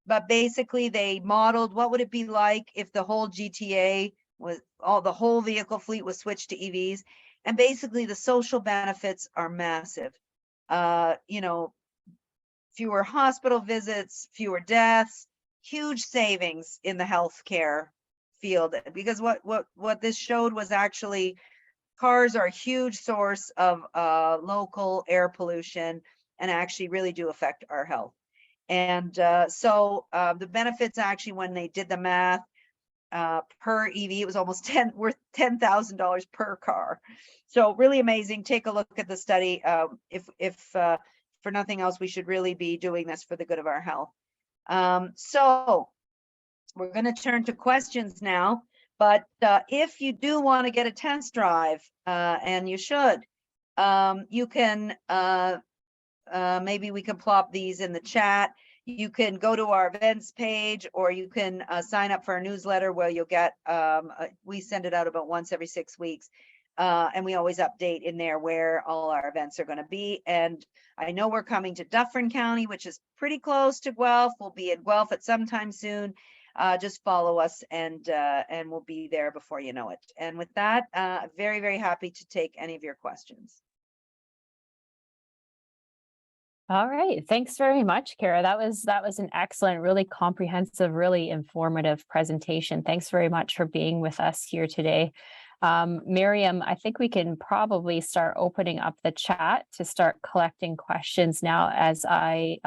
But basically, they modeled what would it be like if the whole GTA the whole vehicle fleet was switched to EVs. And basically, the social benefits are massive. You know, fewer hospital visits, fewer deaths, huge savings in the healthcare field. Because what this showed was actually cars are a huge source of local air pollution and actually really do affect our health. And so the benefits actually, when they did the math, per EV, it was almost worth $10,000 per car. So really amazing. Take a look at the study. If for nothing else, we should really be doing this for the good of our health. So we're going to turn to questions now. But if you do want to get a test drive, and you should, you can, maybe we can plop these in the chat. You can go to our events page, or you can sign up for our newsletter, where you'll get, we send it out about once every 6 weeks. And we always update in there where all our events are going to be. And I know we're coming to Dufferin County, which is pretty close to Guelph. We'll be at Guelph at some time soon. Just follow us, and we'll be there before you know it. And with that, very, very happy to take any of your questions. All right. Thanks very much, Cara. That was an excellent, really comprehensive, really informative presentation. Thanks very much for being with us here today. Miriam, I think we can probably start opening up the chat to start collecting questions now, as I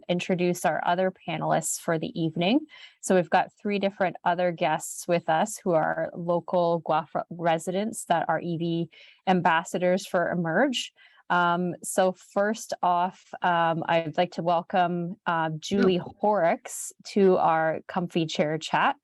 introduce our other panelists for the evening. So we've got 3 different other guests with us who are local Guelph residents that are EV ambassadors for Emerge. So first off, I'd like to welcome Julie Horrocks to our comfy chair chat.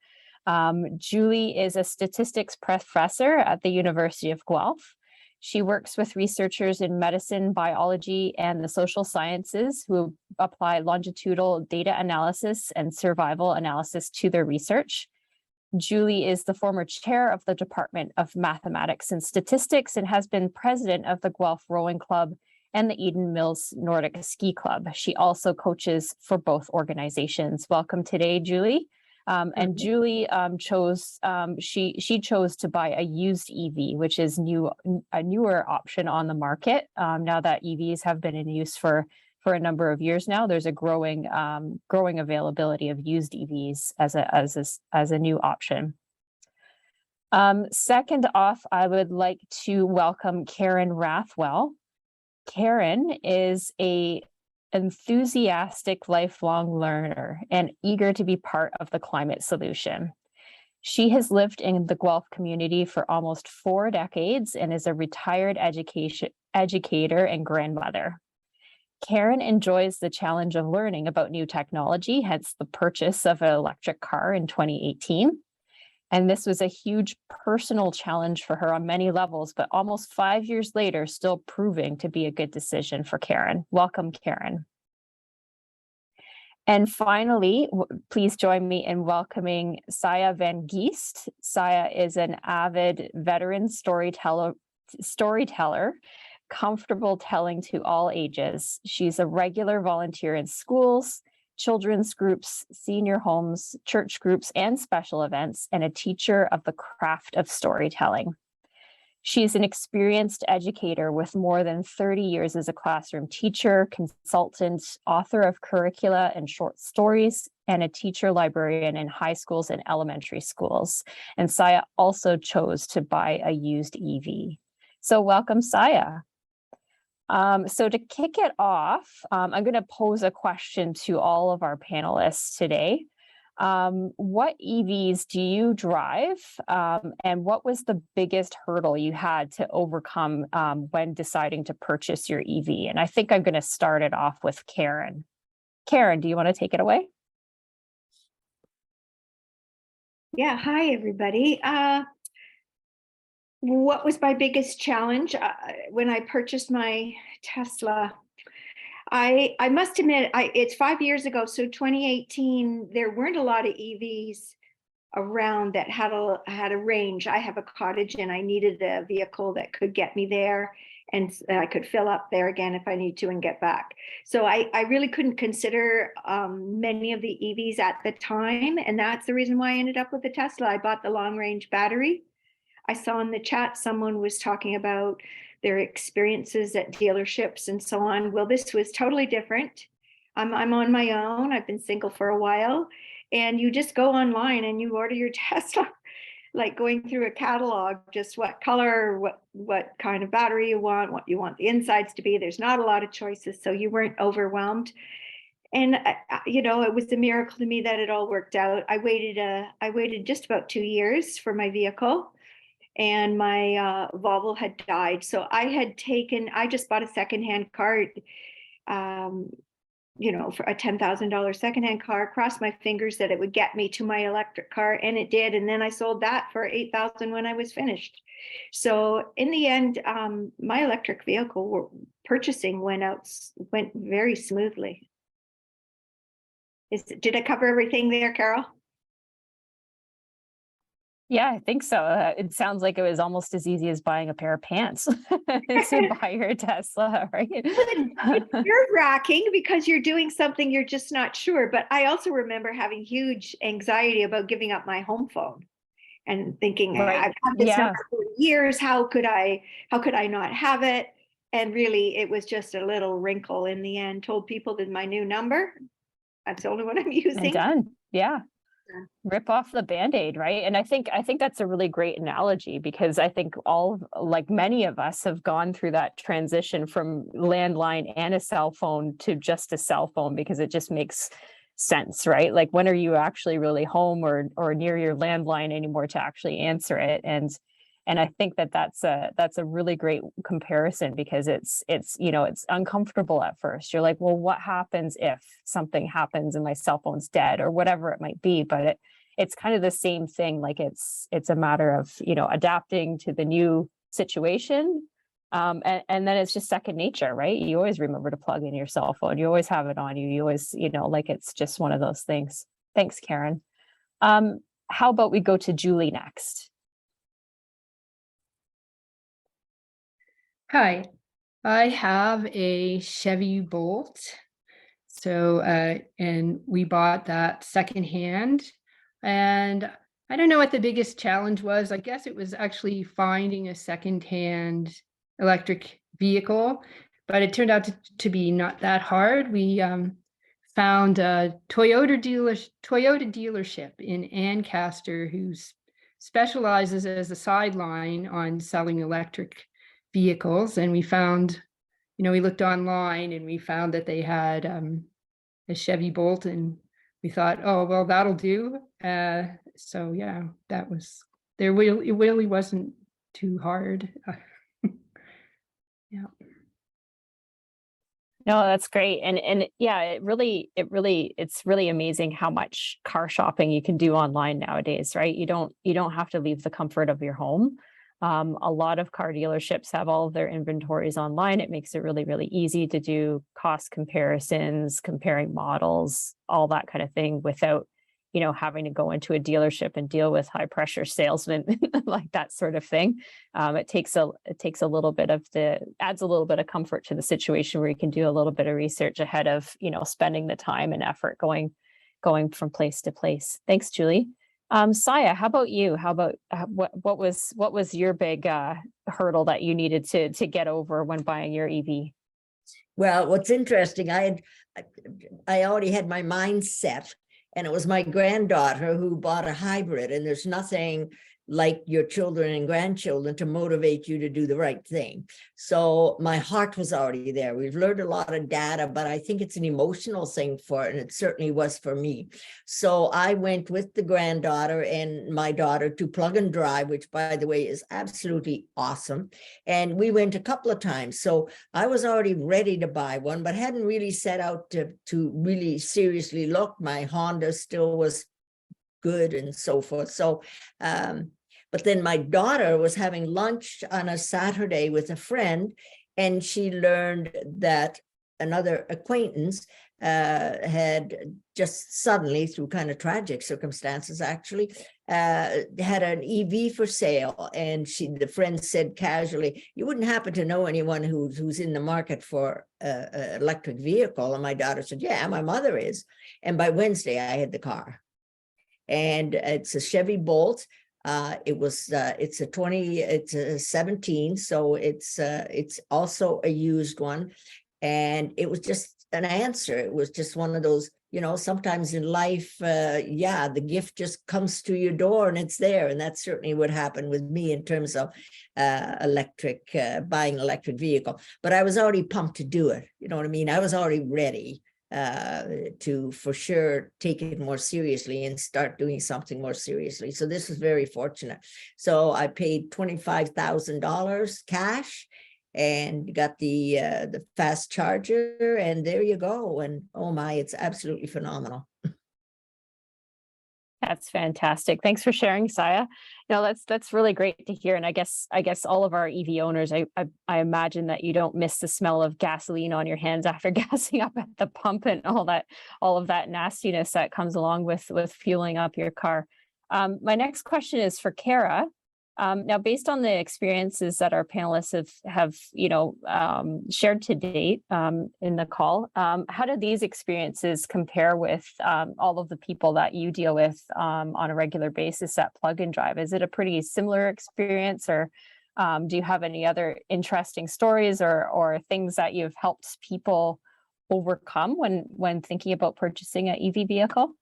Julie is a statistics professor at the University of Guelph. She works with researchers in medicine, biology, and the social sciences who apply longitudinal data analysis and survival analysis to their research. Julie is the former chair of the Department of Mathematics and Statistics and has been president of the Guelph Rowing Club and the Eden Mills Nordic Ski Club. She also coaches for both organizations. Welcome today, Julie. And Julie chose to buy a used EV, which is a newer option on the market. Now that EVs have been in use for a number of years now, there's a growing availability of used EVs as a new option. Second off, I would like to welcome Karen Rathwell. Karen is an enthusiastic lifelong learner and eager to be part of the climate solution. She has lived in the Guelph community for almost 4 decades and is a retired educator and grandmother. Karen enjoys the challenge of learning about new technology, hence the purchase of an electric car in 2018. And this was a huge personal challenge for her on many levels, but almost 5 years later, still proving to be a good decision for Karen. Welcome, Karen. And finally, please join me in welcoming Sya Van Geest. Sya is an avid veteran storyteller, comfortable telling to all ages. She's a regular volunteer in schools, children's groups, senior homes, church groups, and special events, and a teacher of the craft of storytelling. She's an experienced educator with more than 30 years as a classroom teacher, consultant, author of curricula and short stories, and a teacher librarian in high schools and elementary schools. And Sya also chose to buy a used EV. So welcome, Sya. So to kick it off, I'm going to pose a question to all of our panelists today. What EVs do you drive, and what was the biggest hurdle you had to overcome when deciding to purchase your EV? And I think I'm going to start it off with Karen. Karen, do you want to take it away? Yeah, hi, everybody. What was my biggest challenge when I purchased my Tesla? I must admit, it's 5 years ago, so 2018, there weren't a lot of EVs around that had a range. I have a cottage and I needed a vehicle that could get me there, and I could fill up there again if I need to and get back. So I really couldn't consider many of the EVs at the time, and that's the reason why I ended up with the Tesla. I bought the long range battery. I saw in the chat someone was talking about their experiences at dealerships and so on. Well, this was totally different. I'm on my own. I've been single for a while, and you just go online and you order your Tesla, like going through a catalog, just what color, what kind of battery you want, what you want the insides to be. There's not a lot of choices, so you weren't overwhelmed. And you know, it was a miracle to me that it all worked out. I waited just about 2 years for my vehicle, and my Volvo had died. So I just bought a secondhand car, you know, for a $10,000 secondhand car, crossed my fingers that it would get me to my electric car, and it did. And then I sold that for $8,000 when I was finished. So in the end, my electric vehicle purchasing went very smoothly. Did I cover everything there, Carol? Yeah, I think so. It sounds like it was almost as easy as buying a pair of pants to buy your Tesla, right? It's nerve-wracking because you're doing something you're just not sure. But I also remember having huge anxiety about giving up my home phone and thinking, Right. I've had this Yeah. number for years. How could I not have it? And really, it was just a little wrinkle in the end. Told people that my new number, that's the only one I'm And using. done. Yeah. Yeah. Rip off the Band-Aid, right? And I think that's a really great analogy, because I think like many of us have gone through that transition from landline and a cell phone to just a cell phone, because it just makes sense, right? Like, when are you actually really home or near your landline anymore to actually answer it? And I think that's a really great comparison, because it's you know, it's uncomfortable at first. You're like, well, what happens if something happens and my cell phone's dead, or whatever it might be? But it's kind of the same thing. Like, it's a matter of, you know, adapting to the new situation. And then it's just second nature, right? You always remember to plug in your cell phone. You always have it on you. You always, you know, like, it's just one of those things. Thanks, Karen. How about we go to Julie next? Hi, I have a Chevy Bolt. So, and we bought that secondhand. And I don't know what the biggest challenge was. I guess it was actually finding a secondhand electric vehicle, but it turned out to be not that hard. We found a Toyota dealership in Ancaster who specializes as a sideline on selling electric vehicles. And we found, you know, we looked online and we found that they had a Chevy Bolt, and we thought, oh, well, that'll do. So yeah, it really wasn't too hard. Yeah. No, that's great. And yeah, it's really amazing how much car shopping you can do online nowadays, right? You don't have to leave the comfort of your home. A lot of car dealerships have all of their inventories online. It makes it really, really easy to do cost comparisons, comparing models, all that kind of thing, without, you know, having to go into a dealership and deal with high pressure salesmen, like that sort of thing. It adds a little bit of comfort to the situation, where you can do a little bit of research ahead of, you know, spending the time and effort going from place to place. Thanks, Julie. Sya, how about you? How about what was your big hurdle that you needed to get over when buying your EV? Well, what's interesting, I already had my mind set, and it was my granddaughter who bought a hybrid, and there's nothing like your children and grandchildren to motivate you to do the right thing. So my heart was already there. We've learned a lot of data, but I think it's an emotional thing for it, and it certainly was for me. So I went with the granddaughter and my daughter to Plug and Drive, which, by the way, is absolutely awesome. And we went a couple of times. So I was already ready to buy one, but hadn't really set out to really seriously look. My Honda still was good and so forth. So but then my daughter was having lunch on a Saturday with a friend, and she learned that another acquaintance had just suddenly, through kind of tragic circumstances actually, had an EV for sale. And the friend said casually, "You wouldn't happen to know anyone who's in the market for an electric vehicle?" And my daughter said, "Yeah, my mother is." And by Wednesday I had the car. And it's a Chevy Bolt. It's a 17, so it's also a used one. And it was just an answer. It was just one of those, you know, sometimes in life, the gift just comes to your door and it's there. And that's certainly what happened with me in terms of buying an electric vehicle. But I was already pumped to do it. You know what I mean? I was already ready. to for sure take it more seriously and start doing something more seriously. So this is very fortunate. So I paid $25,000 cash and got the fast charger, and there you go. And oh my, it's absolutely phenomenal. That's fantastic. Thanks for sharing, Sya. That's really great to hear. And I guess all of our EV owners, I imagine that you don't miss the smell of gasoline on your hands after gassing up at the pump and all of that nastiness that comes along with fueling up your car. My next question is for Cara. Now, based on the experiences that our panelists have shared to date in the call, how do these experiences compare with all of the people that you deal with on a regular basis at Plug and Drive? Is it a pretty similar experience, or do you have any other interesting stories or things that you've helped people overcome when thinking about purchasing an EV vehicle?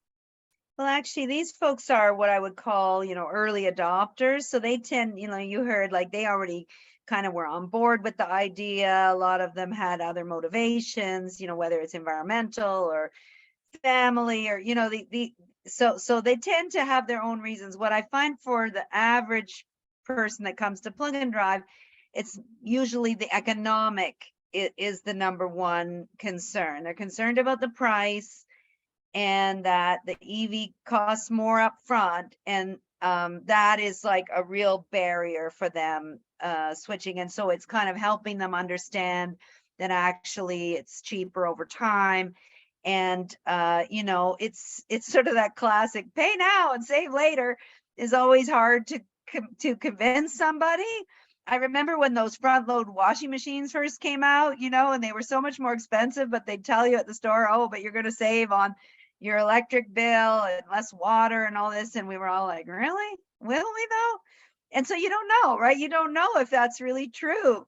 Well, actually, these folks are what I would call, early adopters. So they tend, you heard like they already kind of were on board with the idea. A lot of them had other motivations, whether it's environmental or family or, so they tend to have their own reasons. What I find for the average person that comes to Plug and Drive, it's usually the economic is the number one concern. They're concerned about the price, and that the EV costs more up front, and that is like a real barrier for them switching. And so it's kind of helping them understand that actually it's cheaper over time. And it's sort of that classic pay now and save later is always hard to convince somebody. I remember when those front load washing machines first came out, and they were so much more expensive, but they'd tell you at the store, oh, but you're going to save on your electric bill and less water and all this. And we were all like, really? Will we though? And so you don't know, right? You don't know if that's really true.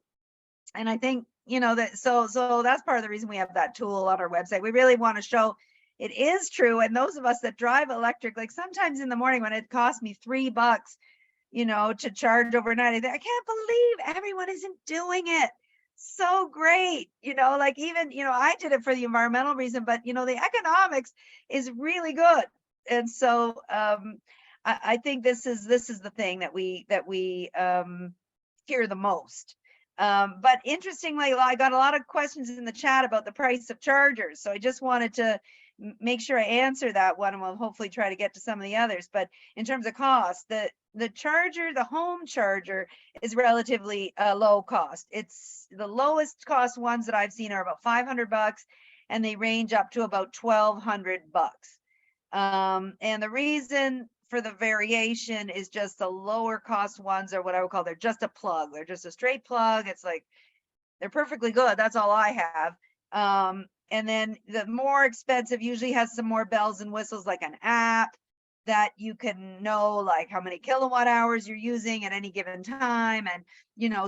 And I think, that so that's part of the reason we have that tool on our website. We really want to show it is true. And those of us that drive electric, like sometimes in the morning when it cost me $3, to charge overnight, I think, I can't believe everyone isn't doing it. So great, like even, I did it for the environmental reason, but the economics is really good. And so I think this is the thing that we hear the most. But interestingly, I got a lot of questions in the chat about the price of chargers. So I just wanted to make sure I answer that one, and we'll hopefully try to get to some of the others. But in terms of cost, the charger, the home charger is relatively low cost. It's the lowest cost ones that I've seen are about $500, and they range up to about $1,200. And the reason for the variation is just the lower cost ones are what I would call, they're just a plug. They're just a straight plug. It's like, they're perfectly good. That's all I have. And then the more expensive usually has some more bells and whistles, like an app that you can know like how many kilowatt hours you're using at any given time, and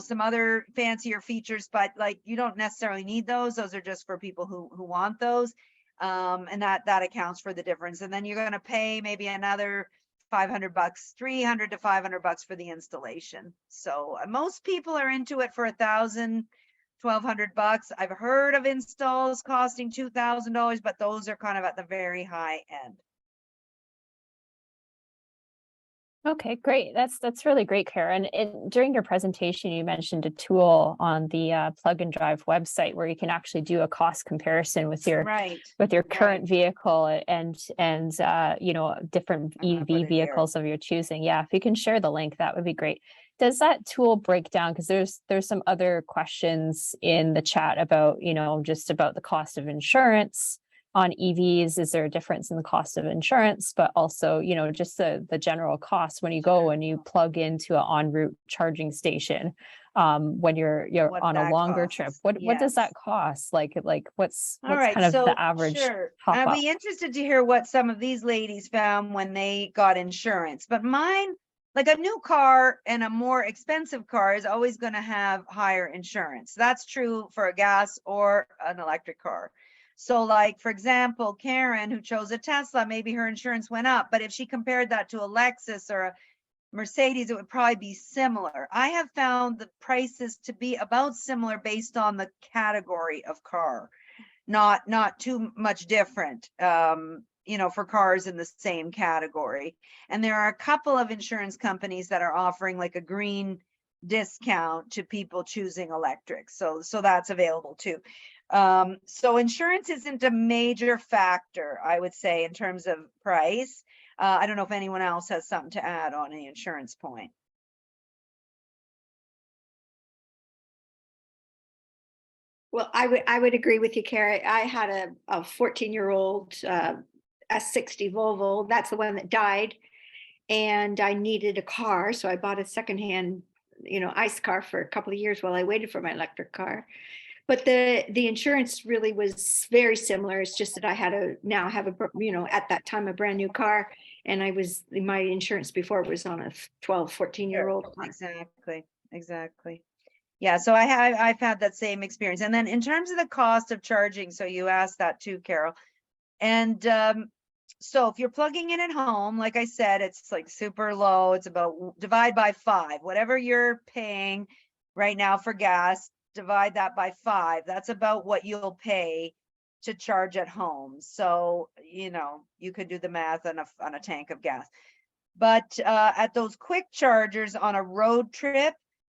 some other fancier features, but like you don't necessarily need those. Those are just for people who want those. And that accounts for the difference. And then you're going to pay maybe another $500, $300 to $500 for the installation. So most people are into it for $1,000, $1,200. I've heard of installs costing $2,000, but those are kind of at the very high end. Okay, great. That's really great, Cara. And during your presentation, you mentioned a tool on the Plug and Drive website where you can actually do a cost comparison with your current vehicle and different EV vehicles of your choosing. Yeah, if you can share the link, that would be great. Does that tool break down? Because there's some other questions in the chat about just about the cost of insurance on EVs. Is there a difference in the cost of insurance, but also, just the general cost when you go and you plug into an en route charging station when you're on a longer trip? What does that cost? Like what's kind of the average? Sure. I'd be interested to hear what some of these ladies found when they got insurance. But mine, like a new car and a more expensive car is always going to have higher insurance. That's true for a gas or an electric car. So like, for example, Karen, who chose a Tesla, maybe her insurance went up, but if she compared that to a Lexus or a Mercedes, it would probably be similar. I have found the prices to be about similar based on the category of car. not too much different, you know, for cars in the same category. And there are a couple of insurance companies that are offering like a green discount to people choosing electric. So that's available too. So insurance isn't a major factor, I would say, in terms of price. I don't know if anyone else has something to add on the insurance point. Well, I would agree with you, Cara. I had a 14-year-old S60 Volvo. That's the one that died. And I needed a car. So I bought a secondhand, ICE car for a couple of years while I waited for my electric car. But the insurance really was very similar. It's just that I had at that time, a brand new car. And my insurance before was on a 12, 14-year-old. Exactly. Yeah, so I've had that same experience. And then in terms of the cost of charging, so you asked that too, Carol. And so if you're plugging in at home, like I said, it's like super low. It's about divide by 5, whatever you're paying right now for gas, divide that by 5. That's about what you'll pay to charge at home. So, you could do the math on a tank of gas. But at those quick chargers on a road trip,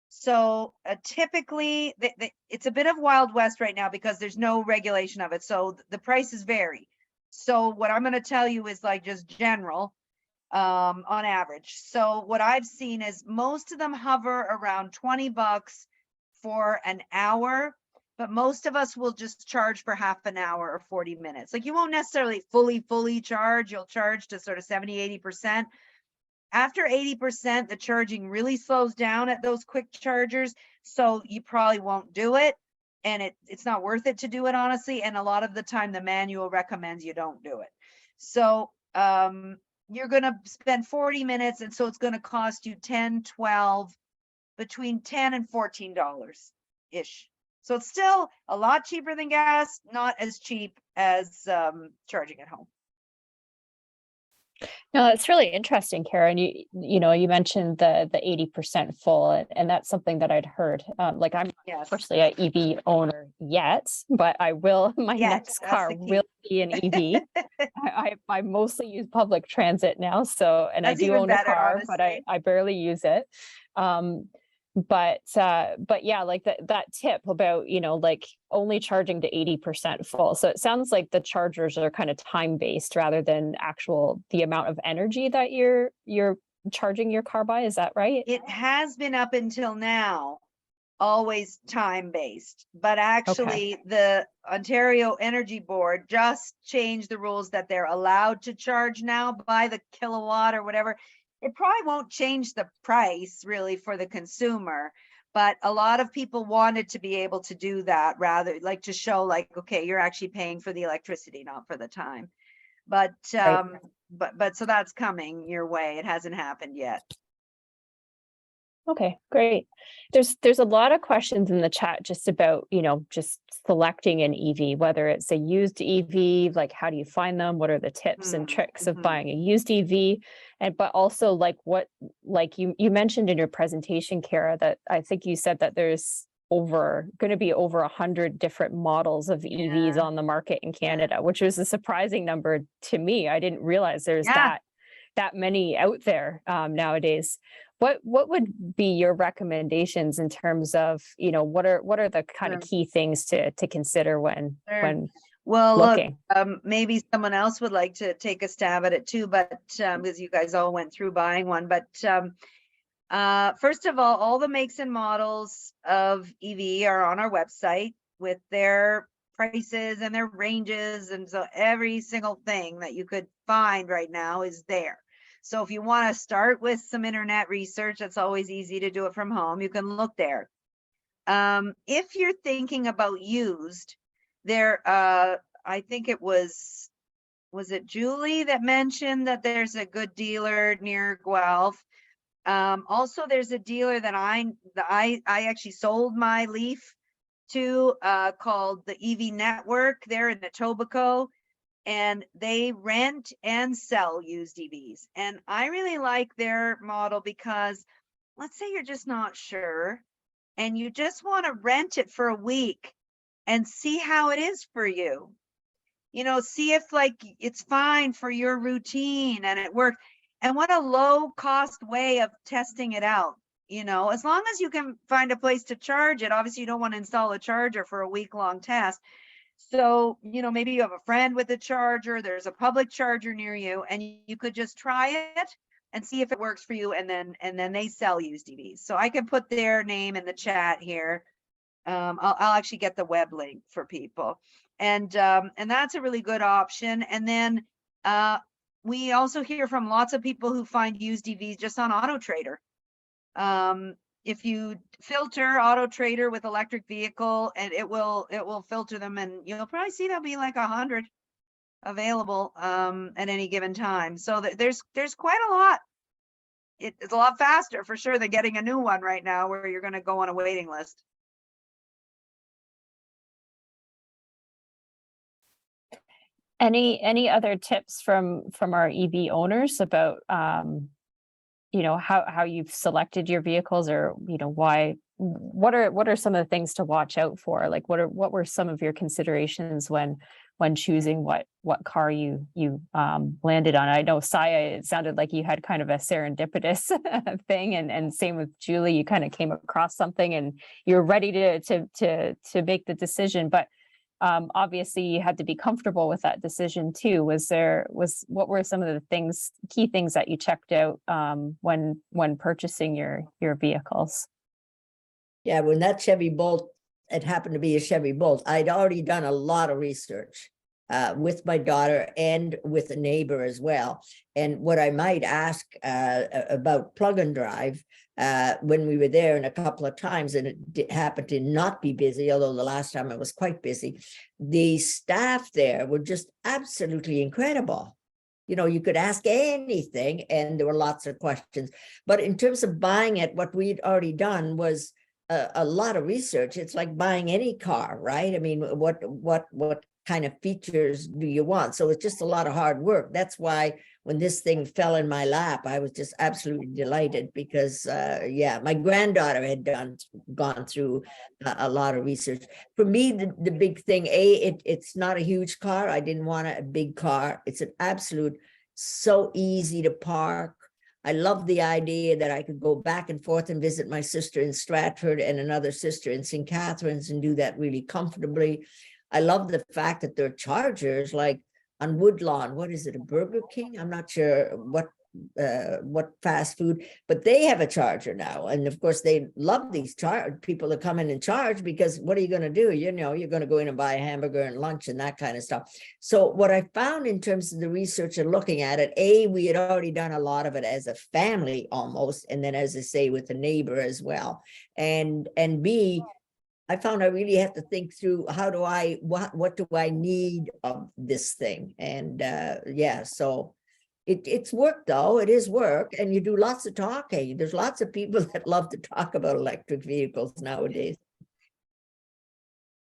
so typically it's a bit of Wild West right now because there's no regulation of it. So the prices vary. So what I'm going to tell you is like just general on average. So what I've seen is most of them hover around $20 for an hour, but most of us will just charge for half an hour or 40 minutes. Like you won't necessarily fully charge. You'll charge to sort of 70, 80%. After 80%, the charging really slows down at those quick chargers. So you probably won't do it. And it's not worth it to do it, honestly. And a lot of the time, the manual recommends you don't do it. So you're going to spend 40 minutes. And so it's going to cost you 10, 12, between $10 and $14-ish. So it's still a lot cheaper than gas, not as cheap as charging at home. No, that's really interesting, Cara. And you mentioned the 80% full, and that's something that I'd heard. Like I'm Yes. unfortunately an EV owner yet, but I will. My next car will be an EV. I mostly use public transit now, and That's I do even own better, a car, honestly. but I barely use it. But yeah, like that tip about, like only charging to 80% full. So it sounds like the chargers are kind of time-based rather than the amount of energy that you're charging your car by. Is that right? It has been up until now, always time-based, but actually the Ontario Energy Board just changed the rules that they're allowed to charge now by the kilowatt or whatever. It probably won't change the price really for the consumer, but a lot of people wanted to be able to do that, rather like to show like, okay, you're actually paying for the electricity, not for the time. But but so that's coming your way. It hasn't happened yet. Okay, great. There's a lot of questions in the chat just about, just selecting an EV, whether it's a used EV, like how do you find them? What are the tips and tricks of buying a used EV? But also like you mentioned in your presentation, Cara, that I think you said that there's going to be over 100 different models of EVs on the market in Canada, which was a surprising number to me. I didn't realize there's that many out there nowadays. What would be your recommendations in terms of, what are the kind of key things to consider when looking? Look, maybe someone else would like to take a stab at it too, but because you guys all went through buying one. But first of all the makes and models of EV are on our website with their prices and their ranges, and so every single thing that you could find right now is there. So if you want to start with some internet research, that's always easy to do it from home. You can look there. If you're thinking about used, there, I think it was it Julie that mentioned that there's a good dealer near Guelph. Also, there's a dealer that I actually sold my Leaf to, called the EV Network. They're in Etobicoke. And they rent and sell used EVs. And I really like their model because let's say you're just not sure and you just want to rent it for a week and see how it is for you. You know, see if like it's fine for your routine and it works. And what a low cost way of testing it out. You know, as long as you can find a place to charge it, obviously you don't want to install a charger for a week-long test. So, you know, maybe you have a friend with a charger, there's a public charger near you, and you could just try it and see if it works for you. And then they sell used EVs. So I can put their name in the chat here. I'll actually get the web link for people. And that's a really good option. And then we also hear from lots of people who find used EVs just on Auto Trader. If you filter Auto Trader with electric vehicle, and it will filter them, and you'll probably see there'll be like 100 available at any given time. So there's quite a lot. It's a lot faster for sure than getting a new one right now, where you're going to go on a waiting list. Any other tips from our EV owners about you know, how you've selected your vehicles, or you know, what are some of the things to watch out for? Like what were some of your considerations when choosing what car you landed on? I know, Sya, it sounded like you had kind of a serendipitous thing, and same with Julie, you kind of came across something and you're ready to make the decision, but obviously you had to be comfortable with that decision too. What were some of the key things that you checked out when purchasing your vehicles? Yeah, when that Chevy Bolt, it happened to be a Chevy Bolt, I'd already done a lot of research with my daughter and with a neighbor as well. And what I might ask about plug and drive, when we were there, and a couple of times, and it happened to not be busy, although the last time it was quite busy, the staff there were just absolutely incredible. You know, you could ask anything and there were lots of questions. But in terms of buying it, what we'd already done was a lot of research. It's like buying any car, right? I mean, what kind of features do you want? So it's just a lot of hard work. That's why when this thing fell in my lap, I was just absolutely delighted, because yeah, my granddaughter had gone through a lot of research. For me, the big thing, it's not a huge car. I didn't want a big car. It's an absolute, so easy to park. I love the idea that I could go back and forth and visit my sister in Stratford and another sister in St. Catharines and do that really comfortably. I love the fact that there are chargers like on Woodlawn. What is it, a Burger King? I'm not sure what fast food, but they have a charger now. And of course, they love these people that come in and charge, because what are you going to do? You know, you're going to go in and buy a hamburger and lunch and that kind of stuff. So what I found in terms of the research and looking at it, we had already done a lot of it as a family almost, and then, as I say, with a neighbor as well. And B, I found I really have to think through, what do I need of this thing? And yeah, so it's work, though. It is work, and you do lots of talking. There's lots of people that love to talk about electric vehicles nowadays.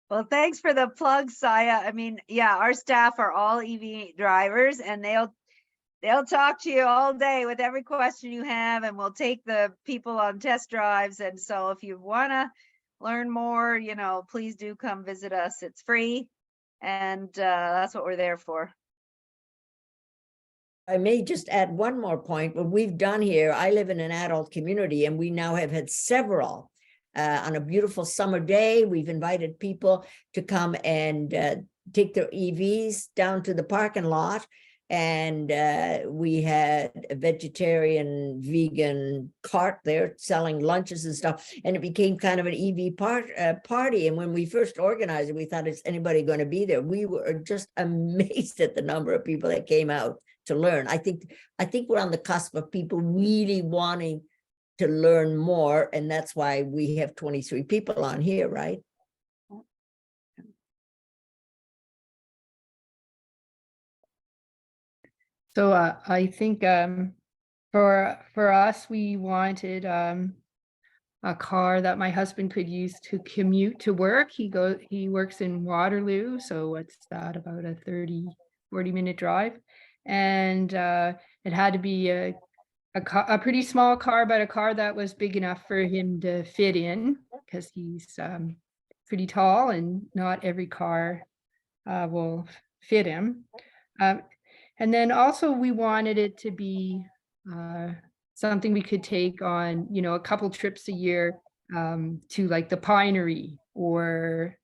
Well, thanks for the plug, Sya. I mean, yeah, our staff are all EV drivers, and they'll talk to you all day with every question you have, and we'll take the people on test drives. And so if you want to learn more, you know, please do come visit us. It's free, and that's what we're there for. I may just add one more point. What we've done here, I live in an adult community, and we now have had several. On a beautiful summer day, we've invited people to come and take their EVs down to the parking lot. And we had a vegetarian, vegan cart there selling lunches and stuff. And it became kind of an EV party. And when we first organized it, we thought, is anybody going to be there? We were just amazed at the number of people that came out to learn. I think we're on the cusp of people really wanting to learn more, and that's why we have 23 people on here, right? So I think for us, we wanted a car that my husband could use to commute to work. He works in Waterloo, so what's that, about a 40-minute drive? And it had to be a pretty small car, but a car that was big enough for him to fit in, because he's pretty tall, and not every car will fit him. And then also we wanted it to be something we could take on, you know, a couple trips a year to like the Pinery or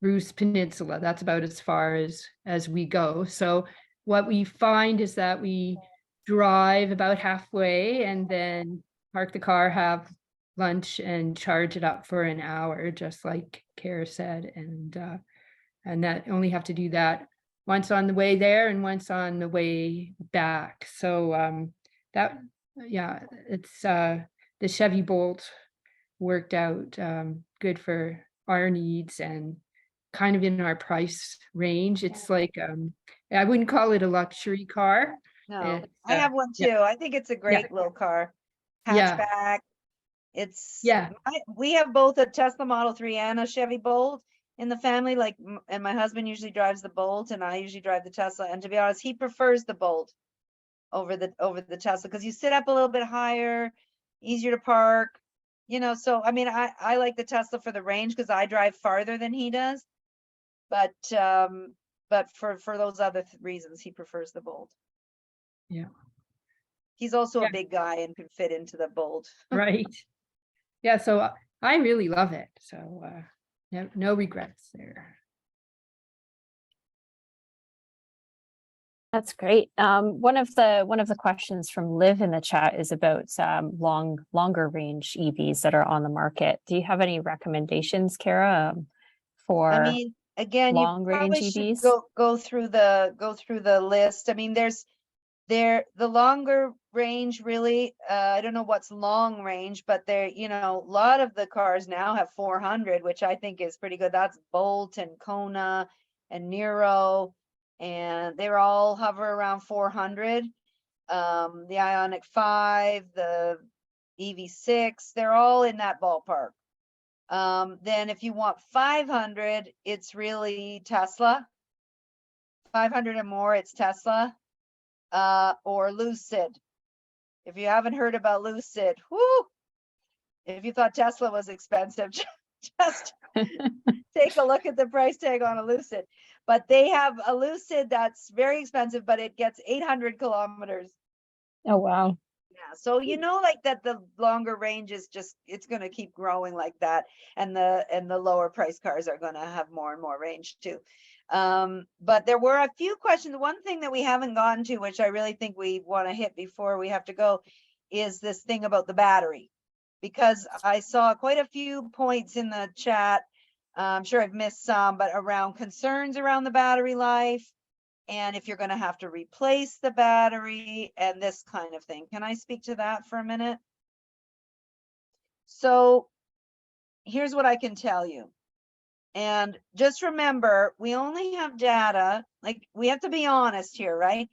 Bruce Peninsula. That's about as far as we go. So what we find is that we drive about halfway and then park the car, have lunch, and charge it up for an hour, just like Cara said. And that only have to do that once on the way there and once on the way back. So that, yeah, it's the Chevy Bolt worked out good for our needs and kind of in our price range. It's like I wouldn't call it a luxury car. No, It's, I have one too. yeah. I think it's a great little car. Yeah. Hatchback. It's, Yeah. we have both a Tesla Model 3 and a Chevy Bolt in the family, like, and my husband usually drives the Bolt and I usually drive the Tesla. And to be honest, he prefers the Bolt over the Tesla because you sit up a little bit higher, easier to park, you know. So I mean, I like the Tesla for the range because I drive farther than he does. But for those other reasons, he prefers the Bolt. Yeah. He's also Yeah. a big guy and can fit into the Bolt. Right. Yeah. So I really love it. So no regrets there. That's great. One of the questions from Liv in the chat is about longer range EVs that are on the market. Do you have any recommendations, Cara, for I mean, again, you long range probably should EVs? go through the list. I mean, the longer range really, I don't know what's long range, but you know, a lot of the cars now have 400, which I think is pretty good. That's Bolt and Kona and Nero, and they're all hover around 400. The Ioniq 5, the EV6, they're all in that ballpark. Then if you want 500, it's really Tesla. 500 and more, it's Tesla. Or Lucid. If you haven't heard about Lucid, whoo! If you thought Tesla was expensive, just take a look at the price tag on a Lucid. But they have a Lucid that's very expensive, but it gets 800 kilometers. Oh, wow. Yeah, so you know, like that the longer range is just, it's going to keep growing like that, and the lower price cars are going to have more and more range too. But there were a few questions. One thing that we haven't gotten to, which I really think we want to hit before we have to go, is this thing about the battery, because I saw quite a few points in the chat. I'm sure I've missed some, but around concerns around the battery life, and if you're going to have to replace the battery and this kind of thing. Can I speak to that for a minute? So here's what I can tell you. And just remember, we only have data, like, we have to be honest here, right?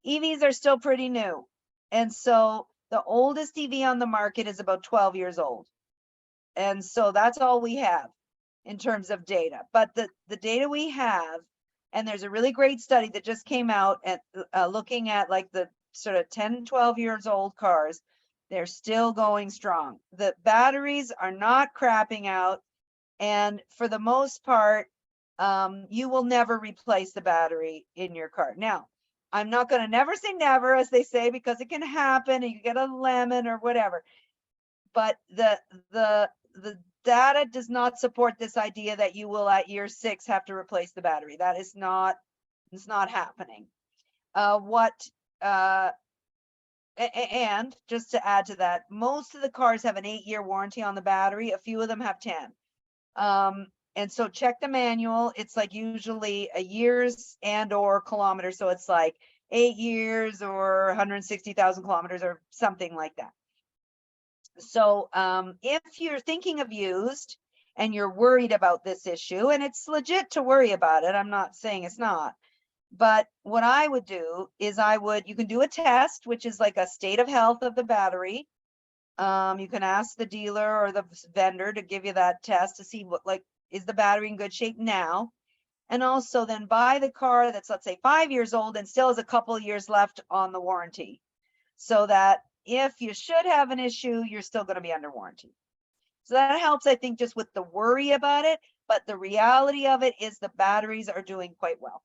EVs are still pretty new. And so the oldest EV on the market is about 12 years old. And so that's all we have in terms of data. But the data we have, and there's a really great study that just came out at looking at like the sort of 10, 12 years old cars, they're still going strong. The batteries are not crapping out. And for the most part, you will never replace the battery in your car. Now, I'm not going to never say never, as they say, because it can happen and you get a lemon or whatever. But the data does not support this idea that you will at year 6 have to replace the battery. That is not, it's not happening. And just to add to that, most of the cars have an 8-year warranty on the battery. A few of them have 10. And so check the manual. It's like usually a year's and or kilometers. So it's like 8 years or 160,000 kilometers or something like that. So if you're thinking of used and you're worried about this issue, and it's legit to worry about it, I'm not saying it's not, but what I would do is you can do a test, which is like a state of health of the battery. You can ask the dealer or the vendor to give you that test to see what, like, is the battery in good shape now? And also then buy the car that's, let's say, 5 years old and still has a couple of years left on the warranty, so that if you should have an issue, you're still going to be under warranty. So that helps, I think, just with the worry about it. But the reality of it is the batteries are doing quite well.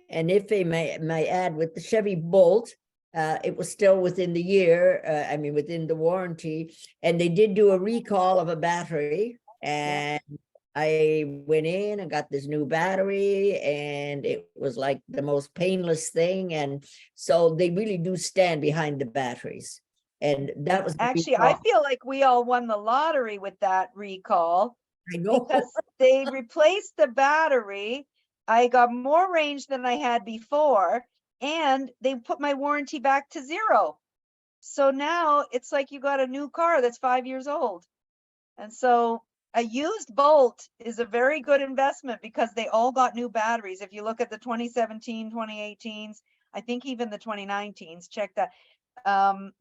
And if I may add, with the Chevy Bolt, it was still within the year, I mean, within the warranty, and they did do a recall of a battery, and I went in and got this new battery, and it was like the most painless thing. And so they really do stand behind the batteries. And that was the Actually, I recall. feel like we all won the lottery with that recall I know. because they replaced the battery. I got more range than I had before, and they put my warranty back to 0. So now it's like you got a new car that's 5 years old. And so a used Bolt is a very good investment because they all got new batteries. If you look at the 2017, 2018s, I think even the 2019s, check that.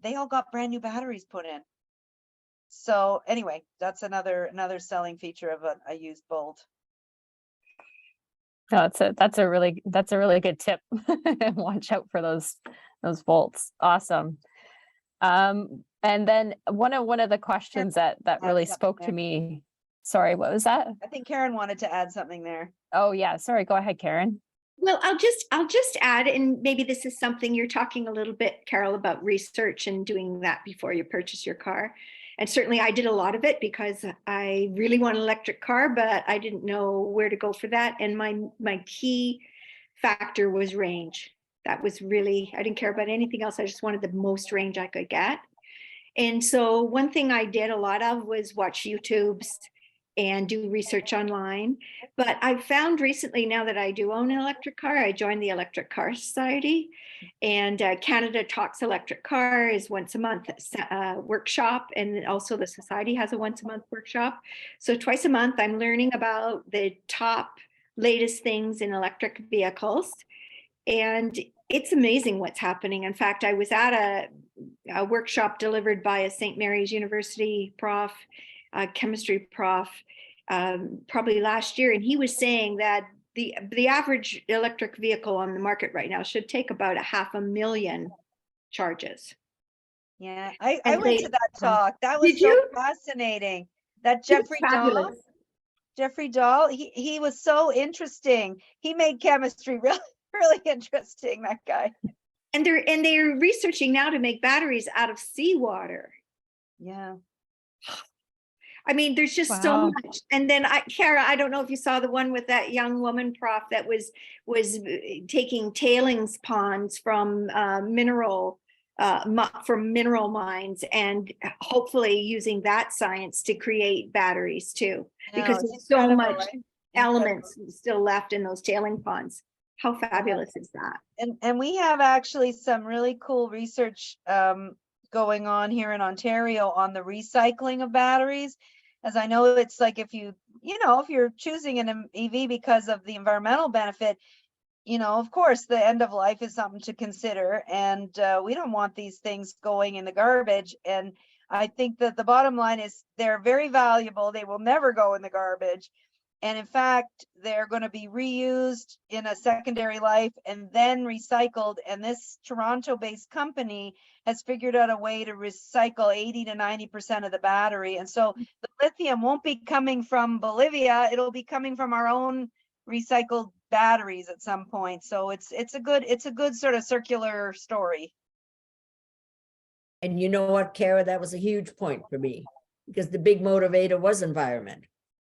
They all got brand new batteries put in. So anyway, that's another selling feature of a used Bolt. No, that's a really good tip. Watch out for those bolts. Awesome. And then one of the questions that really something spoke to there. me. Sorry, what was that? I think Karen wanted to add something there. Oh yeah, sorry. Go ahead, Karen. Well, I'll just add, and maybe this is something you're talking a little bit, Carol, about research and doing that before you purchase your car. And certainly I did a lot of it because I really want an electric car, but I didn't know where to go for that. And my key factor was range. That was really, I didn't care about anything else. I just wanted the most range I could get. And so one thing I did a lot of was watch YouTubes and do research online. But I found recently, now that I do own an electric car, I joined the Electric Car Society, and Canada Talks Electric Car is once a month workshop, and also the society has a once a month workshop. So twice a month, I'm learning about the top latest things in electric vehicles. And it's amazing what's happening. In fact, I was at a workshop delivered by a St. Mary's University prof, chemistry prof, probably last year, and he was saying that the average electric vehicle on the market right now should take about 500,000 charges. Yeah, I went to that talk. That was Did so you? fascinating. That It was Jeffrey Dahl, he was so interesting. He made chemistry really, really interesting, that guy. And they're researching now to make batteries out of seawater. Yeah. I mean, there's just so much. And then Cara, I don't know if you saw the one with that young woman prof that was taking tailings ponds from mineral mines, and hopefully using that science to create batteries too, because there's so much elements still left in those tailing ponds. How fabulous is that? And we have actually some really cool research going on here in Ontario on the recycling of batteries. As I know, it's like if you're choosing an EV because of the environmental benefit, of course, the end of life is something to consider, and we don't want these things going in the garbage. And I think that the bottom line is they're very valuable. They will never go in the garbage. And in fact, they're going to be reused in a secondary life and then recycled. And this Toronto-based company has figured out a way to recycle 80 to 90% of the battery. And so the lithium won't be coming from Bolivia. It'll be coming from our own recycled batteries at some point. So it's a good sort of circular story. And you know what, Cara, that was a huge point for me, because the big motivator was environment.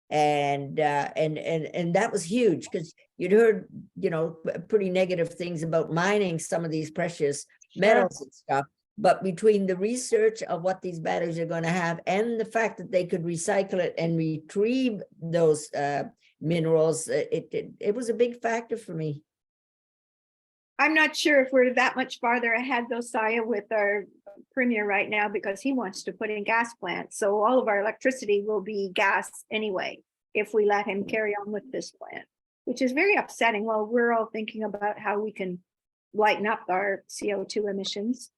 And that was huge, because you'd heard, pretty negative things about mining some of these precious metals and stuff. But between the research of what these batteries are going to have and the fact that they could recycle it and retrieve those minerals, it was a big factor for me. I'm not sure if we're that much farther ahead though, Sya, with our premier right now, because he wants to put in gas plants. So all of our electricity will be gas anyway, if we let him carry on with this plant, which is very upsetting. While we're all thinking about how we can lighten up our CO2 emissions.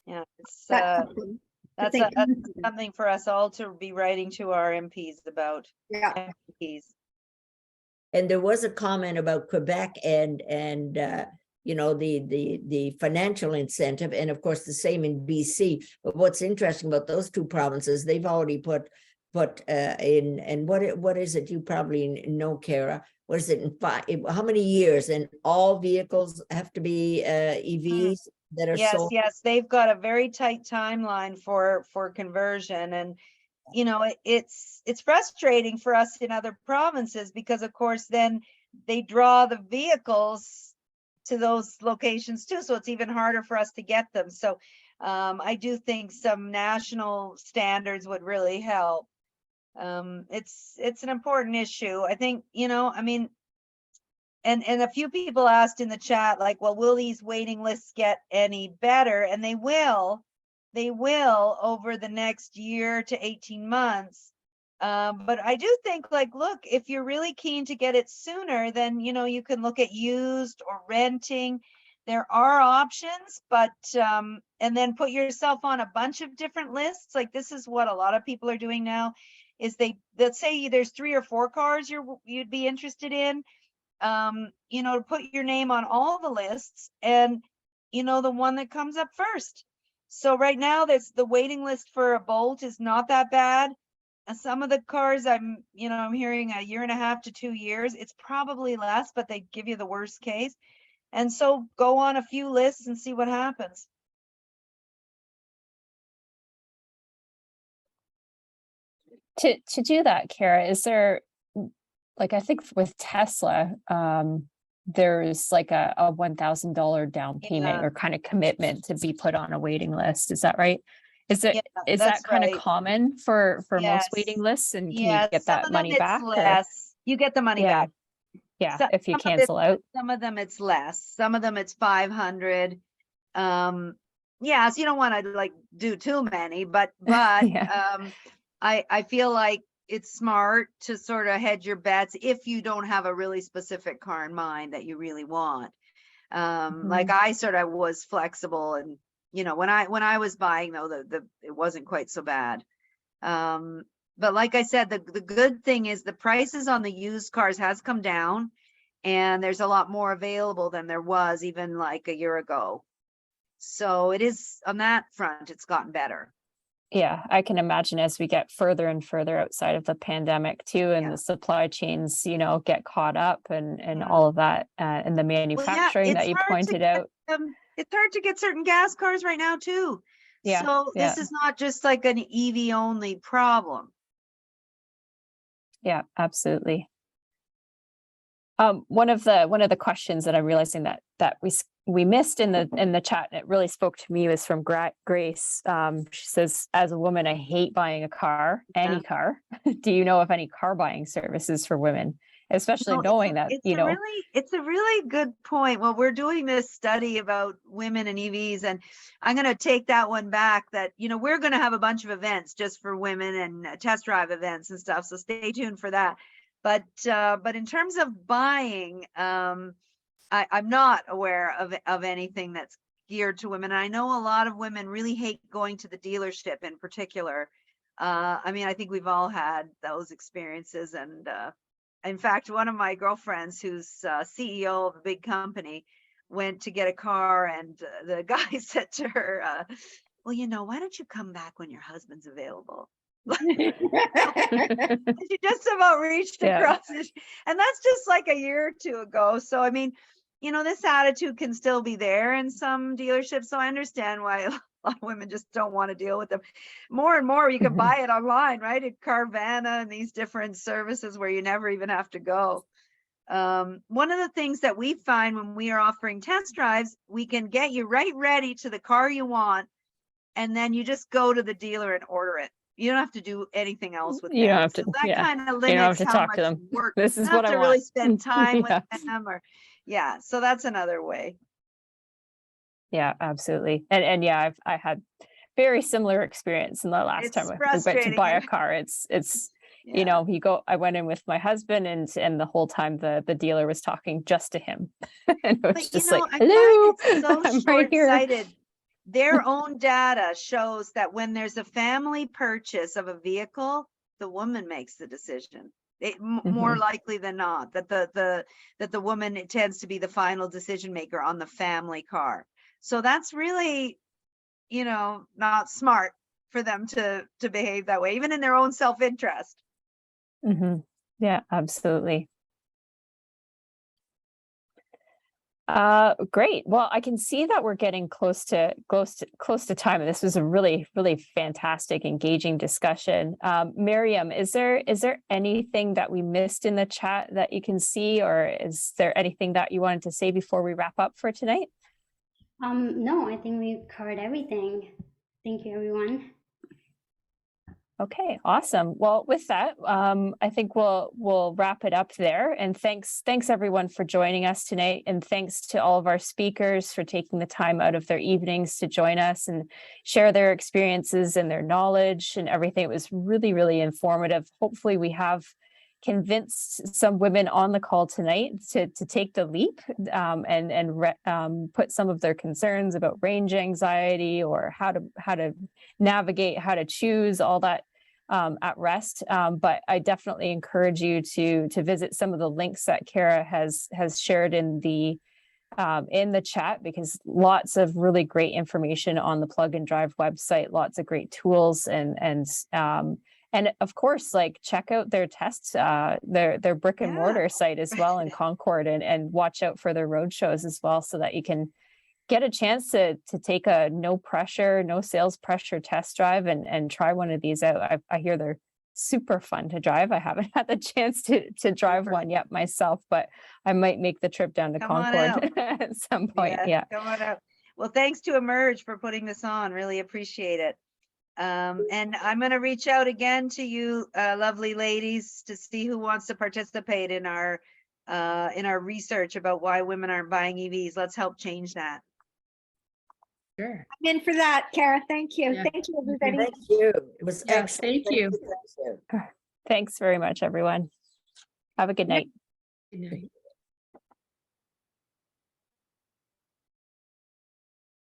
Yeah, that's something for us all to be writing to our MPs about. Yeah. MPs. And there was a comment about Quebec and the financial incentive, and of course the same in BC. But what's interesting about those two provinces, they've already put in, and what is it? You probably know, Cara. What is it how many years? And all vehicles have to be EVs that are Yes, sold. yes, they've got a very tight timeline for conversion, and it's frustrating for us in other provinces because of course then they draw the vehicles to those locations too, so it's even harder for us to get them. So I do think some national standards would really help. It's an important issue. I think, I mean, and a few people asked in the chat, like, well, will these waiting lists get any better? And they will over the next year to 18 months. But I do think, like, look, if you're really keen to get it sooner, then, you can look at used or renting. There are options, but, and then put yourself on a bunch of different lists. Like, this is what a lot of people are doing now, is let's say there's 3 or 4 cars you'd be interested in, to put your name on all the lists and, the one that comes up first. So right now there's the waiting list for a Bolt is not that bad. And some of the cars I'm hearing 1.5 to 2 years, it's probably less, but they give you the worst case. And so go on a few lists and see what happens. To do that, Cara, is there, like, I think with Tesla, there's like a $1,000 down payment or kind of commitment to be put on a waiting list. Is that right? Is that kind of common for most waiting lists? And can you get that money back? Less. You get the money back. Yeah, if you cancel out. Some of them it's less. Some of them it's 500. So you don't want to like do too many, but I feel like it's smart to sort of hedge your bets if you don't have a really specific car in mind that you really want. Like I sort of was flexible, and when I was buying though, it wasn't quite so bad. But like I said, the good thing is the prices on the used cars has come down, and there's a lot more available than there was even like a year ago. So it is on that front, it's gotten better. Yeah, I can imagine as we get further and further outside of the pandemic too, and the supply chains, get caught up and all of that, and the manufacturing that you pointed out. It's hard to get certain gas cars right now too. Yeah. So this is not just like an EV only problem. Yeah, absolutely. One of the questions that I'm realizing that we missed in the chat, and it really spoke to me, was from Grace. She says, as a woman, I hate buying a car, any car. Do you know of any car buying services for women? Especially knowing that, it's a really good point. Well, we're doing this study about women and EVs, and I'm going to take that one back, that, we're going to have a bunch of events just for women and test drive events and stuff. So stay tuned for that. But in terms of buying, I'm not aware of anything that's geared to women. And I know a lot of women really hate going to the dealership in particular. I mean, I think we've all had those experiences. And in fact, one of my girlfriends, who's CEO of a big company, went to get a car, and the guy said to her, well, why don't you come back when your husband's available? She just about reached across it, and that's just like a year or two ago. So I mean, this attitude can still be there in some dealerships, so I understand why a lot of women just don't want to deal with them. More and more you can buy it online, right, at Carvana and these different services where you never even have to go. One of the things that we find when we are offering test drives, we can get you right ready to the car you want, and then you just go to the dealer and order it. You don't have to do anything else with them. You don't have to. So that kind of limits you don't have to how talk much to them. work. This is you what have I to want. really spend time Yeah. with them, so that's another way. Yeah, absolutely. And yeah, I had very similar experience in the last time we went to buy a car. It's I went in with my husband, and the whole time the dealer was talking just to him. And it was just like, hello, I'm right here. Their own data shows that when there's a family purchase of a vehicle, the woman makes the decision. More likely than not, that the woman tends to be the final decision maker on the family car. So that's really, you know, not smart for them to behave that way, even in their own self-interest. Yeah, absolutely. Great. Well, I can see that we're getting close to time. This was a really, really fantastic, engaging discussion. Miriam, is there anything that we missed in the chat that you can see, or is there anything that you wanted to say before we wrap up for tonight? No, I think we've covered everything. Thank you, everyone. Okay, awesome. Well, with that, I think we'll wrap it up there. And thanks everyone for joining us tonight. And thanks to all of our speakers for taking the time out of their evenings to join us and share their experiences and their knowledge and everything. It was really, really informative. Hopefully we have convinced some women on the call tonight to take the leap and put some of their concerns about range anxiety or how to navigate, how to choose, all that at rest. But I definitely encourage you to visit some of the links that Cara has shared in the chat, because lots of really great information on the Plug and Drive website, lots of great tools, and of course, like, check out their tests, their brick and mortar site as well in Concord, and watch out for their road shows as well, so that you can get a chance to take a no pressure, no sales pressure test drive and try one of these out. I hear they're super fun to drive. I haven't had the chance to drive one yet myself, but I might make the trip down to Concord at some point. Yeah. Come on out. Well, thanks to Emerge for putting this on. Really appreciate it. And I'm going to reach out again to you, lovely ladies, to see who wants to participate in our research about why women aren't buying EVs. Let's help change that. Sure. I'm in for that, Cara. Thank you. Yeah. Thank you, everybody. Thank you. It was Yeah, excellent. thank you. Thank you. Thanks very much, everyone. Have a good night. Good night.